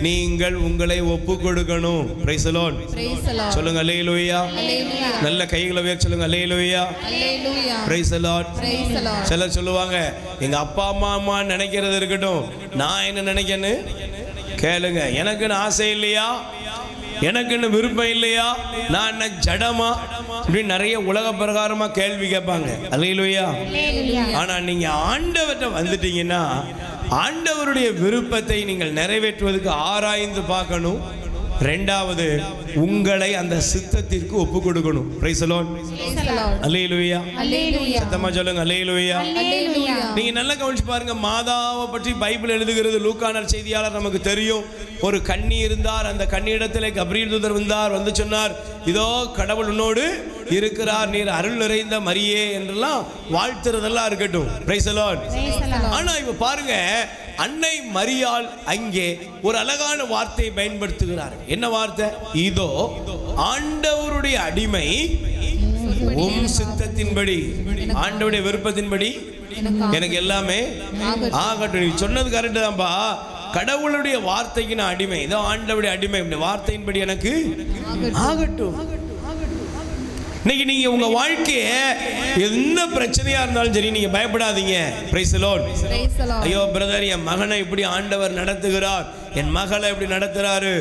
நீங்கள் உங்களை ஒப்பு கொடுக்கணும். Praise the Lord. சொல்லுங்க அல்லேலூயா. நல்ல கைகளை உயர்த்தி சொல்லுங்க அல்லேலூயா. Praise the Lord. சிலர் சொல்லுவாங்க எங்க அப்பா அம்மா நினைக்கிறது இருக்கட்டும், நான் என்ன நினைக்கன்னு கேளுங்க. எனக்குன்னு ஆசை இல்லையா, எனக்குன்னு விருப்பம் இல்லையா, நான் என்ன ஜடமா, இப்படி நிறைய உலக பிரகாரமா கேள்வி கேட்பாங்க. அல்லேலூயா. ஆனா நீங்க ஆண்டவர்கிட்ட வந்துட்டீங்கன்னா ஆண்டவருடைய விருப்பத்தை நீங்கள் நிறைவேற்றுவதற்கு ஆராய்ந்து பார்க்கணும். இரண்டாவது உங்களை அந்த சித்தத்திற்கு ஒப்பு கொடுக்கணும். Praise the Lord. அல்லேலூயா. சத்தமா சொல்லுங்க அல்லேலூயா. நீங்க நல்லா கவனிச்சு பாருங்க. மாதாவை பற்றி பைபிள் எழுதுகிறது லூக்கான செய்தியாளர் நமக்கு தெரியும். ஒரு கன்னி இருந்தார், அந்த கன்னியிடத்திலே கபிரியேல் தூதர் வந்தார், வந்து சொன்னார், இதோ கடவுள் உன்னோடு இருக்கிறார், நீர் அருள் நிறைந்த மரியே என்றெல்லாம் வாழ்த்துறதெல்லாம் இருக்கட்டும். Price the Lord. ஆனா இப்ப பாருங்க, அன்னை மரியாள் அங்கே ஒரு அழகான வார்த்தையை பயன்படுத்துகிறார். என்ன வார்த்தை? இதோ ஆண்டவருடைய அடிமை, உம் சித்தத்தின்படி, ஆண்டவருடைய விருப்பத்தின்படி எனக்கு எல்லாமே ஆகட்டும். நீ சொன்னது கரெக்ட் தான்பா. கடவுளுடைய வார்த்தைக்கு நான் அடிமை, இதோ ஆண்டவருடைய அடிமை, வார்த்தையின்படி எனக்கு ஆகட்டும். இன்னைக்கு நீங்க உங்க வாழ்க்கைய என்ன பிரச்சனையா இருந்தாலும் சரி, நீங்க பயப்படாதீங்க. Price the Lord. ஐயோ பிரதர், என் மகனை இப்படி ஆண்டவர் நடத்துகிறார், என் மகளை இப்படி நடத்துறாரு.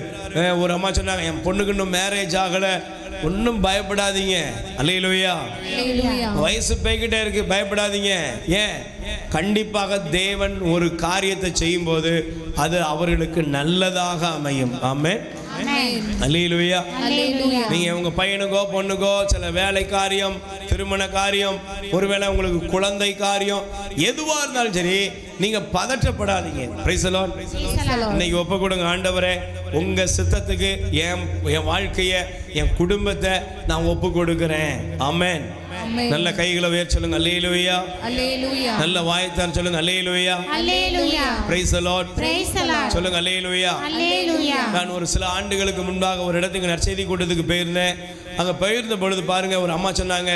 ஒரு அம்மா சொன்னாங்க, என் பொண்ணுக்கு இன்னும் மேரேஜ் ஆகல. ஒன்னும் பயப்படாதீங்க. அல்லேலூயா. வயசு போய்கிட்டே இருக்கு, பயப்படாதீங்க. ஏன்? கண்டிப்பாக தேவன் ஒரு காரியத்தை செய்யும் போது அது அவர்களுக்கு நல்லதாக அமையும். ஆமென். அல்லேலூயா. நீங்க உங்க பையனுக்கோ பொண்ணுக்கோ சில வேலை காரியம், திருமண காரியம், ஒருவேளை உங்களுக்கு குழந்தை காரியம், எதுவா இருந்தாலும் சரி, நீங்க பதற்றப்படாதீங்க. Price the Lord. இன்னைக்கு ஒப்பு கொடுங்க. ஆண்டவரே, உங்க சித்தத்துக்கு என் வாழ்க்கைய, என் குடும்பத்தை நான் ஒப்பு கொடுக்கிறேன். ஆமென். நல்ல கைகளை உயர்த்தி சொல்லுங்க அல்லேலூயா. நல்ல வாயத்தான் சொல்லுங்க அல்லேலூயா. Praise the Lord. சொல்லுங்க அல்லேலூயா. நான் ஒரு சில ஆண்டுகளுக்கு முன்பாக ஒரு இடத்துக்கு நற்செய்தி கூட்டத்துக்கு போயிருந்தேன். அங்கே போயிருந்த பொழுது பாருங்க, ஒரு அம்மா சொன்னாங்க.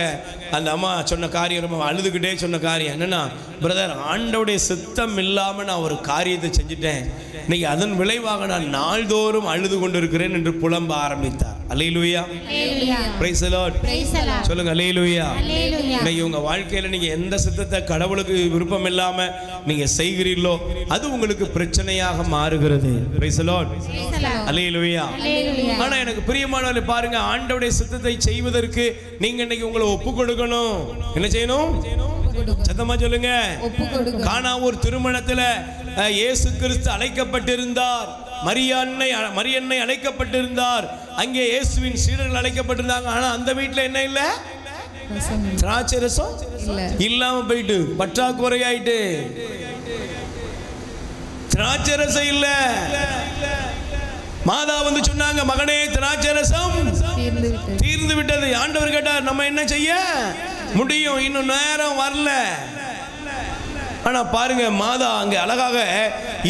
அந்த அம்மா சொன்ன காரியம் ரொம்ப அழுதுகிட்டே சொன்ன காரியம் என்னன்னா, பிரதர், ஆண்டவருடைய சித்தம் இல்லாமல் நான் ஒரு காரியத்தை செஞ்சுட்டேன். இன்னைக்கு அதன் விளைவாக நான் நாள்தோறும் அழுது கொண்டிருக்கிறேன் என்று புலம்ப ஆரம்பித்தார். அல்லேலூயா. Praise the Lord. சொல்லுங்க அல்லேலூயா. இன்னைக்கு உங்க வாழ்க்கையில நீங்க எந்த சித்தத்தை கடவுளுக்கு விருப்பம் இல்லாம நீங்க செய்கிறீர்களோ அது உங்களுக்கு பிரச்சனையாக மாறுகிறது. Praise the Lord. அல்லேலூயா. ஆனா எனக்கு பிரியமானவர்களே பாருங்க, ஆண்டவருடைய சித்தத்தை செய்வதற்கு நீங்க இன்னைக்கு உங்களை ஒப்பு கொடுக்கணும். என்ன செய்யணும்? சத்தமா சொல்லுங்க. கானா ஒரு திருமணத்துல இயேசு கிறிஸ்து அழைக்கப்பட்டிருந்தார், மரியன்னை அழைக்கப்பட்டிருந்தார், அங்கே இயேசுவின் சீடர்கள் அழைக்கப்பட்டிருந்தாங்க. ஆனா அந்த வீட்டுல என்ன இல்ல? திராட்சை ரசம் இல்லாம போயிட்டு பற்றாக்குறையாயிட்டு, திராட்சை ரசம் இல்ல. மாதா வந்து சொன்னாங்க, மகனே, திராட்சை ரசம் தீர்ந்து விட்டது. ஆண்டவர் கேட்டார், நம்ம என்ன செய்ய முடியும்? இன்னும் நேரம் வரல. ஆனா பாருங்க, மாதா அங்க அழகாக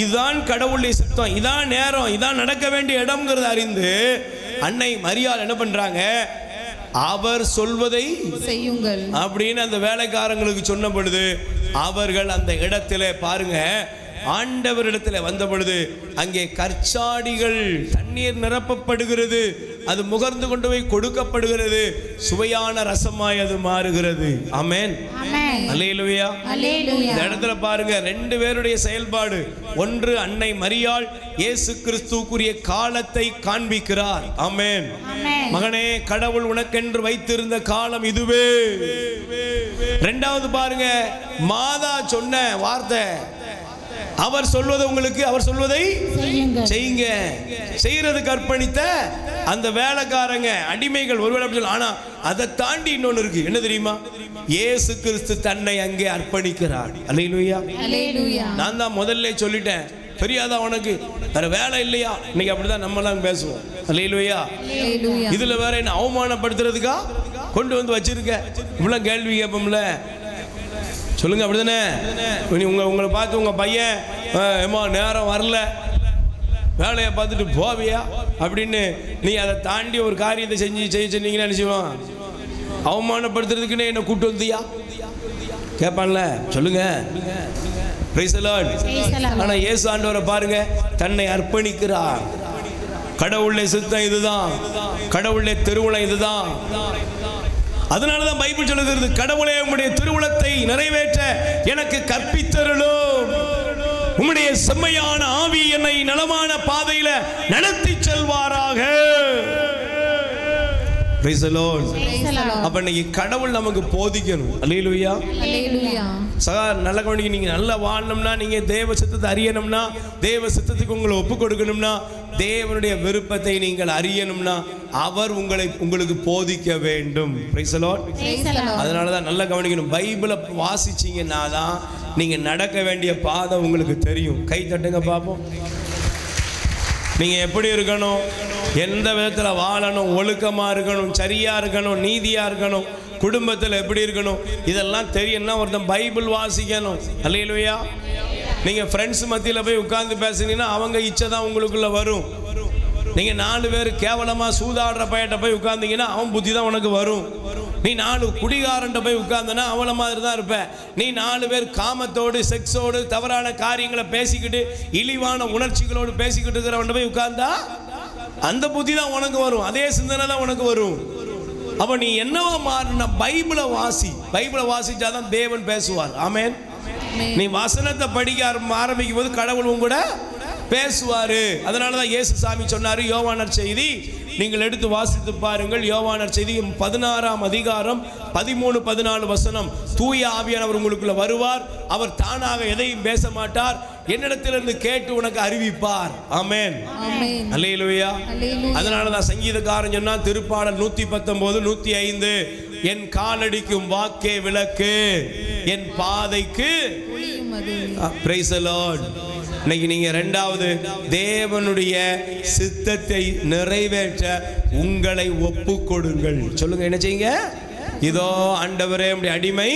இதுதான் கடவுளுடைய சித்தம், இதான் நேரம், இதான் நடக்க வேண்டிய இடம்ங்கிறத அறிந்து அன்னை மரியாள் என்ன பண்றாங்க? அவர் சொல்வதை செய்யுங்கள் அப்படின்னு அந்த வேலைக்காரங்களுக்கு சொன்ன பொழுது அவர்கள் அந்த இடத்துல பாருங்க, ஆண்டவரிடத்தில் வந்த பொழுது அங்கே கற்சாடிகள், தண்ணீர் நிரப்பப்படுகிறது, அது முகர்ந்து கொண்டு போய் கொடுக்கப்படுகிறது, சுவையான ரசமாய் அது மாறுகிறது. ஆமென். அல்லேலூயா. இந்த இடத்துல பாருங்க, ரெண்டு பேருடைய செயல்பாடு. ஒன்று, அன்னை மரியாள் இயேசு கிறிஸ்துவுக்குரிய காலத்தை காண்பிக்கிறார். ஆமென். மகனே, கடவுள் உனக்கென்று வைத்திருந்த காலம் இதுவே. இரண்டாவது பாருங்க, மாதா சொன்ன வார்த்தை, அவர் சொல்வது உங்களுக்கு, அவர் சொல்வதை செய்யுங்க. செய்யறதுக்கு அர்ப்பணித்த அந்த வேலைக்காரங்க, அடிமைகள் ஒருவேளை. ஆனா அதை தாண்டி இன்னொன்னு இருக்கு. என்ன தெரியுமா? இயேசு கிறிஸ்து தன்னை அங்கே அர்ப்பணிக்கிறார். அல்லேலூயா. நான் தான் முதல்ல சொல்லிட்டேன், தெரியாதா உனக்கு, வேற வேலை இல்லையா? இன்னைக்கு அப்படிதான் நம்ம எல்லாம் பேசுவோம். அல்லேலூயா. இதுல வேற என்ன அவமானப்படுத்துறதுக்கா கொண்டு வந்து வச்சிருக்க? இவ்வளவு கேள்வி கேட்போம்ல, சொல்லுங்க, அப்படிதானே? உங்களை பார்த்து உங்க பையன் ஏமா நேரம் வரல, வேலையை பார்த்துட்டு போவியா அப்படின்னு நீ அதை தாண்டி ஒரு காரியத்தை செய்ய சொன்னீங்கன்னா நினைச்சுவான், அவமானப்படுத்துறதுக்குன்னு என்ன கூட்டு வந்தியா கேட்பான்ல. சொல்லுங்க. ஆனா இயேசு ஆண்டவரை பாருங்க, தன்னை அர்ப்பணிக்கிறார். கடவுளுடைய சித்தம் இதுதான், கடவுளுடைய திருவுளம் இதுதான். அதனாலதான் பைபிள் சொல்லுகிறது, கடவுளே உம்முடைய திருவுளத்தை நிறைவேற்ற எனக்கு கற்பித்தருளும், உம்முடைய செம்மையான ஆவி என்னை நலமான பாதையில நடத்தி செல்வாராக. அப்ப இன்னைக்கு கடவுள் நமக்கு போதிக்கணும். அல்லேலூயா. நல்ல கவனிக்க, நீங்க நல்லா வாழணும்னா, நீங்க தேவ சித்தத்தை அறியணும்னா, தேவ சித்தத்துக்கு உங்களை ஒப்பு கொடுக்கணும்னா, தேவனுடைய விருப்பத்தை நீங்கள் அறியணும்னா, அவர் உங்களுக்கு போதிக்க வேண்டும். அதனாலதான் நல்லா கவனிக்கணும். பைபிளை வாசிச்சீங்கன்னா தான் நீங்க நடக்க வேண்டிய பாதை உங்களுக்கு தெரியும். கை தட்டுங்க பாப்போம். நீங்க எப்படி இருக்கணும், எந்த விதத்துல வாழணும், ஒழுக்கமா இருக்கணும், சரியா இருக்கணும், நீதியா இருக்கணும், குடும்பத்தில் எப்படி இருக்கணும், இதெல்லாம் தெரியும்னா ஒருத்தன் பைபிள் வாசிக்கணும். அல்லேலூயா. நீங்க ஃப்ரெண்ட்ஸ் மத்தியில போய் உட்கார்ந்து பேசுனீங்கன்னா அவங்க இச்சை தான் உங்களுக்குள்ள வரும். நீங்க 4 பேர் கேவலமா சூதாடுற பையன்ட்ட போய் உட்கார்ந்தீங்கன்னா அவன் புத்தி தான் உனக்கு வரும். நீ 4 குடிகாரன்ட்ட போய் உட்கார்ந்தனா அவள மாதிரி தான் இருப்ப. நீ 4 பேர் காமத்தோடு, செக்ஸோடு, தவறான காரியங்களை பேசிக்கிட்டு, இழிவான உணர்ச்சிகளோடு பேசிக்கிட்டு இருக்கிறவன்ட்ட போய் உட்கார்ந்தா அந்த புத்தி தான் உனக்கு வரும், அதே சிந்தனை தான் உனக்கு வரும். அப்ப நீ என்னவா மாறின? பைபிளை வாசி. பைபிளை வாசிச்சாதான் தேவன் பேசுவார். ஆமென். நீ வசனத்தை படிக்க ஆரம்பிக்கும் போது கடவுள் உங்கூட பேசுவாரு. அதனாலதான் இயேசு சாமி சொன்னாரு, யோவானர் செய்தி நீங்கள் எடுத்து வாசித்து பாருங்கள். யோவானர் செய்தி 16ஆம் அதிகாரம் 13-14 வசனம். தூய ஆவியானவர் உங்களுக்குள்ள வருவார், அவர் தானாக எதையும் பேச மாட்டார், என்னிடத்திலிருந்து கேட்டு உனக்கு அறிவிப்பார். ஆமென். அல்லேலூயா. அதனாலதான் சங்கீதக்காரன் சொன்னா, திருப்பாடல் 119, 105, என் காலடிக்கும் வாக்கே விளக்கு, என் பாதைக்கு. Price the Lord. இன்னைக்கு நீங்க இரண்டாவது, தேவனுடைய சித்தத்தை நிறைவேற்ற உங்களை ஒப்பு கொடுங்கள். சொல்லுங்க, என்ன செய்யுங்க? இதோ ஆண்டவரே உம்முடைய அடிமை,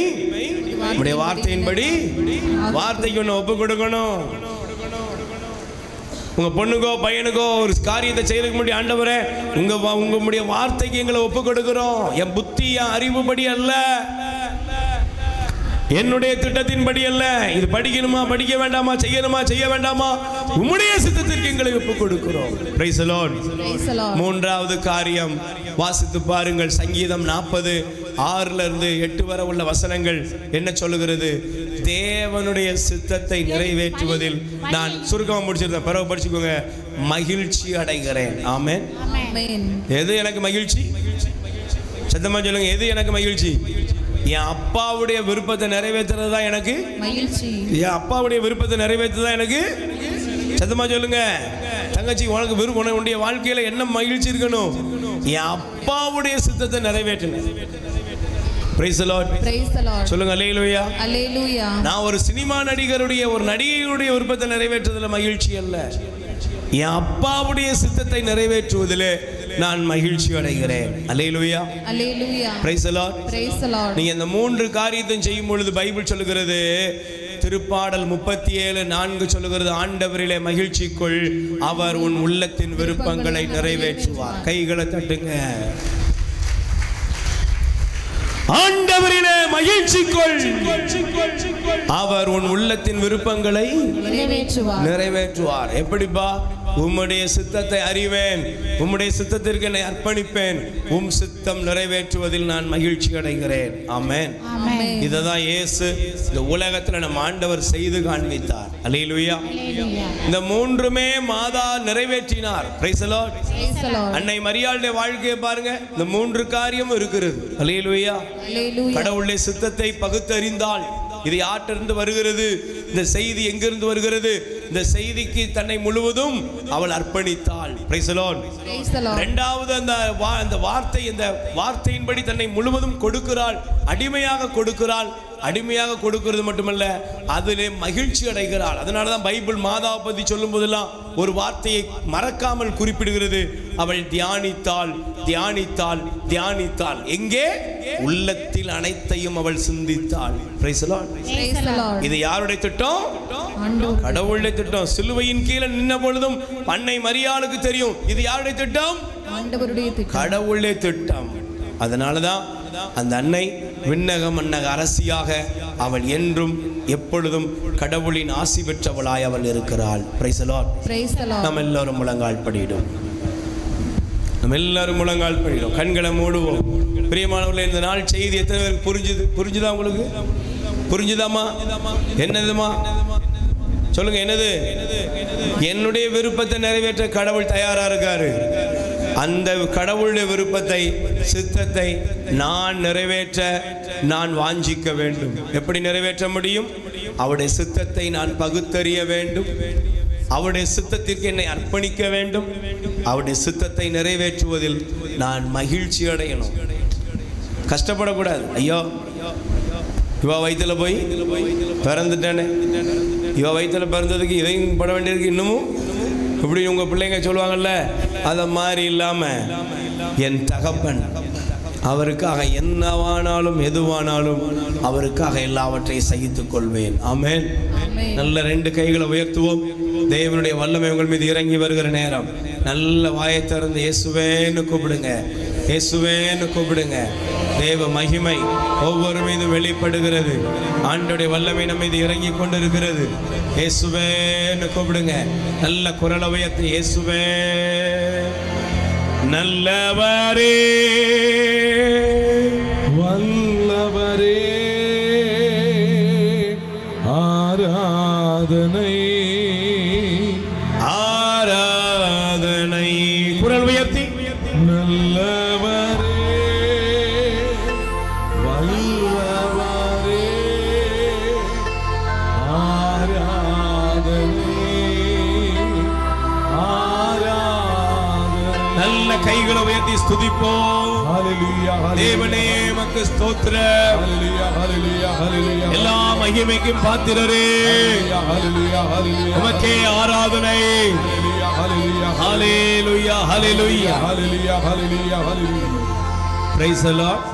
உம்முடைய வார்த்தையின்படி, வார்த்தைக்கு ஒன்று ஒப்பு கொடுக்கணும். உங்க பொண்ணுக்கோ பையனுக்கோ ஒரு காரியத்தை செய்யறதுக்கு முன்னாடி, ஆண்டவரே உங்களுடைய வார்த்தைக்கு எங்களை ஒப்பு கொடுக்கிறோம். என் புத்தி, என் அறிவுபடி அல்ல, என்னுடைய திட்டத்தின்படி அல்ல. இது படிக்கணுமா, படிக்க வேண்டாமா, செய்யணுமா, செய்ய வேண்டாமா, உம்முடைய சித்தத்திற்கு எங்களை ஒப்புக் கொடுக்கிறோம். Price the Lord. மூன்றாவது காரியம் வாசித்து பாருங்கள். சங்கீதம் 40:6-8 வரை உள்ள வசனங்கள் என்ன சொல்லுகிறது? தேவனுடைய சித்தத்தை நிறைவேற்றுவதில் நான் சுருக்கமா முடிச்சிருந்தேன், பிறகு படிச்சுக்கோங்க. மகிழ்ச்சி அடைகிறேன். ஆமென். எது எனக்கு மகிழ்ச்சி? சத்தமா சொல்லுங்க, எது எனக்கு மகிழ்ச்சி? என் அப்பாவுடைய விருப்பத்தை நிறைவேற்றுறது தான் எனக்கு மகிழ்ச்சி. என் அப்பாவுடைய விருப்பத்தை நிறைவேற்றுறது தான் எனக்கு. சத்தமா சொல்லுங்க. தங்கச்சி, உனக்கு விருப்பம், உன்னுடைய வாழ்க்கையில என்ன மகிழ்ச்சி இருக்கணும்? என் அப்பாவுடைய சித்தத்தை நிறைவேற்றணும். Price the Lord. சொல்லுங்க அல்லேலூயா. அல்லேலூயா. நான் ஒரு சினிமா நடிகருடைய, ஒரு நடிகையுடைய விருப்பத்தை நிறைவேற்றுவதில் மகிழ்ச்சி அல்ல, என் அப்பாவுடைய சித்தத்தை நிறைவேற்றுவதிலே நான் மகிழ்ச்சி அடைகிறேன். அல்லேலூயா. அல்லேலூயா. Praise the Lord. Praise the Lord. நீங்க இந்த 3 காரியத்தையும் செய்யும் பொழுது பைபிள் சொல்லுகிறது, திருப்பாடல் 37:4 சொல்லுகிறது, ஆண்டவரிலே மகிழ்ச்சிக்குள், அவர் உன் உள்ளத்தின் விருப்பங்களை நிறைவேற்றுவார். கைகளை தட்டுங்க. ஆண்டவரிலே மகிழ்ச்சிக்குள், அவர் உன் உள்ளத்தின் விருப்பங்களை நிறைவேற்றுவார். எப்படிப்பா? உம்முடைய சித்தத்தை அறிவேன், உம்முடைய சித்தத்திற்கு என்னை அர்ப்பணிப்பேன், உம் சித்தம் நிறைவேற்றுவதில் நான் மகிழ்ச்சி அடைகிறேன். ஆமென். இததான் இயேசு இந்த உலகத்துல நம்ம ஆண்டவர் செய்து காண்பித்தார். அல்லேலூயா. இந்த மூன்றுமே மாதா நிறைவேற்றினார். Price the Lord. அன்னை மரியாளுடைய வாழ்க்கையை பாருங்க, இந்த மூன்று காரியம் இருக்கிறது. அல்லேலூயா. கடவுளுடைய சித்தத்தை பகுத்தறிந்தாள். இது யாற்றிருந்து வருகிறது, இந்த செய்தி எங்கிருந்து வருகிறது, இந்த செய்திக்கு தன்னை முழுவதும் அவள் அர்ப்பணித்தாள். Price the Lord. இரண்டாவது அந்த வார்த்தையின்படி தன்னை முழுவதும் கொடுக்கிறாள், அடிமையாக கொடுக்கிறாள். அடிமையாக கொடுக்கிறது மட்டுமல்ல, அதிலே மகிழ்ச்சி அடைகிறாள். அதனாலதான் பைபிள் மாதாவை பற்றி சொல்லும் போதெல்லாம் ஒரு வார்த்தையை மறக்காமல் குறிப்பிடுகிறது. அவள் தியானித்தாள், தியானித்தாள், தியானித்தாள். எங்கே? உள்ளத்தில் அனைத்தையும் அவள் சிந்தித்தாள். Price the Lord. இது யாருடைய திட்டம்? கடவுளுடைய திட்டம். சிலுவையின் கீழே நின்ன பொழுதும் அன்னை மரியாளுக்கு தெரியும் இது யாருடைய திட்டம்? கடவுளுடைய திட்டம். அதனாலதான் அந்த அன்னை விண்ணக மன்னக அரசியாக அவள் என்றும் எப்பொழுதும் கடவுளின் ஆசி பெற்றவளாய் அவள் இருக்கிறாள். Price the Lord. நம்ம எல்லாரும் முழங்கால் படியிடும். நம்ம எல்லாரும் முழங்கால் படியிடும். கண்களை மூடுவோம். பிரியமானவர்களே, இந்த நாள் செய்தி எத்தனை பேருக்கு புரிஞ்சுதா? உங்களுக்கு புரிஞ்சுதாமா? என்னதுமா சொல்லுங்க. என்னது? என்னுடைய விருப்பத்தை நிறைவேற்ற கடவுள் தயாரா இருக்காரு. அந்த கடவுளுடைய விருப்பத்தை, சித்தத்தை நான் நிறைவேற்ற நான் வாஞ்சிக்க வேண்டும். எப்படி நிறைவேற்ற முடியும்? அவருடைய சித்தத்தை நான் பகுத்தறிய வேண்டும். அவருடைய சித்தத்திற்கு என்னை அர்ப்பணிக்க வேண்டும். அவருடைய சித்தத்தை நிறைவேற்றுவதில் நான் மகிழ்ச்சி அடையணும். கஷ்டப்படக்கூடாது. ஐயோ, இவ வயிற்றுல போய் பிறந்துட்டானே, இவ வயிற்றுல பிறந்ததுக்கு இதையும் பட வேண்டியிருக்கு இன்னமும். இப்படி உங்க பிள்ளைங்க சொல்லுவாங்கல்ல, அதை மாதிரி இல்லாம என் தகப்பன் அவருக்காக என்னவானாலும் எதுவானாலும் அவருக்காக எல்லாவற்றையும் சகித்துக் கொள்வேன். ஆமென். நல்ல ரெண்டு கைகளை உயர்த்துவோம். தேவனுடைய வல்லமை உங்கள் மீது இறங்கி வருகிற நேரம் நல்ல வாயை திறந்து இயேசுவேன்னு கூப்பிடுங்க, இயேசுவேன்னு கூப்பிடுங்க. தேவ மகிமை ஒவ்வொரு மீது வெளிப்படுகிறது. ஆண்டோடைய வல்லமை நம்ம மீது இறங்கி கொண்டிருக்கிறது. இயேசுவேன்னு கூப்பிடுங்க. நல்ல குரலை உயர்த்தி இயேசுவே நல்லவரே வல்லவரே ஆராதனை ஆராதனை. குரல் உயர்த்தி நல்லவரே வல்லவரே ஆராதனை ஆராதனை. நல்ல கைகளை உயர்த்தி ஸ்துதிப்போம். ஹல்லேலூயா. தேவனே உமக்கு ஸ்தோத்திரம். ஹல்லேலூயா. ஹல்லேலூயா. ஹல்லேலூயா. எல்லா மகிமைக்கும் பாத்திரரே. ஹல்லேலூயா. ஹல்லேலூயா. உமக்கே ஆராதனை. ஹல்லேலூயா. ஹல்லேலூயா. ஹல்லேலூயா. ஹல்லேலூயா. ஹல்லேலூயா. ஹல்லேலூயா. Praise the Lord.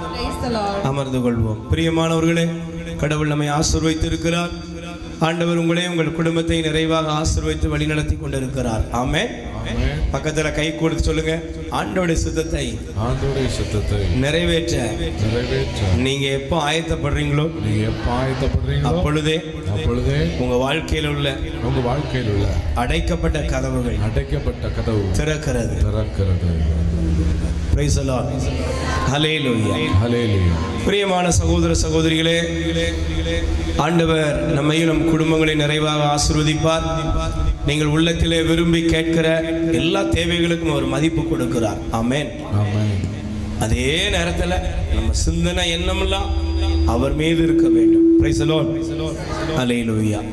அமர்ந்து கொள்வோம். பிரியமானவர்களே, கடவுள் நம்மை ஆசீர்வதித்திருக்கிறார். ஆண்டவர் உங்களையும் உங்கள் குடும்பத்தை நிறைவாக ஆசீர்வதித்து வழிநடத்தி கொண்டிருக்கிறார். ஆமென். பக்கத்துல கை கொடுத்து சொல்லுங்க, ஆண்டவருடைய சித்தத்தை நிறைவேற்ற நீங்க எப்போ ஆயத்தப்படுறீங்களோ அப்பொழுதே உங்க வாழ்க்கையில் உள்ள அடைக்கப்பட்ட கதவு திறக்கிறது. Praise the Lord. Hallelujah. Hallelujah. பிரியமான சகோதர சகோதரிகளே, ஆண்டவர் நம்மையும் நம் குடும்பங்களை நிறைவாக ஆசீர்வதிப்பார். நீங்கள் உள்ளத்திலே விரும்பி கேட்கிற எல்லா தேவைகளுக்கும் அவர் மதிப்பு கொடுக்கிறார். ஆமென். அதே நேரத்தில் நம்ம சிந்தனை எண்ணமெல்லாம் அவர் மீது இருக்க வேண்டும். Praise the Lord. Hallelujah.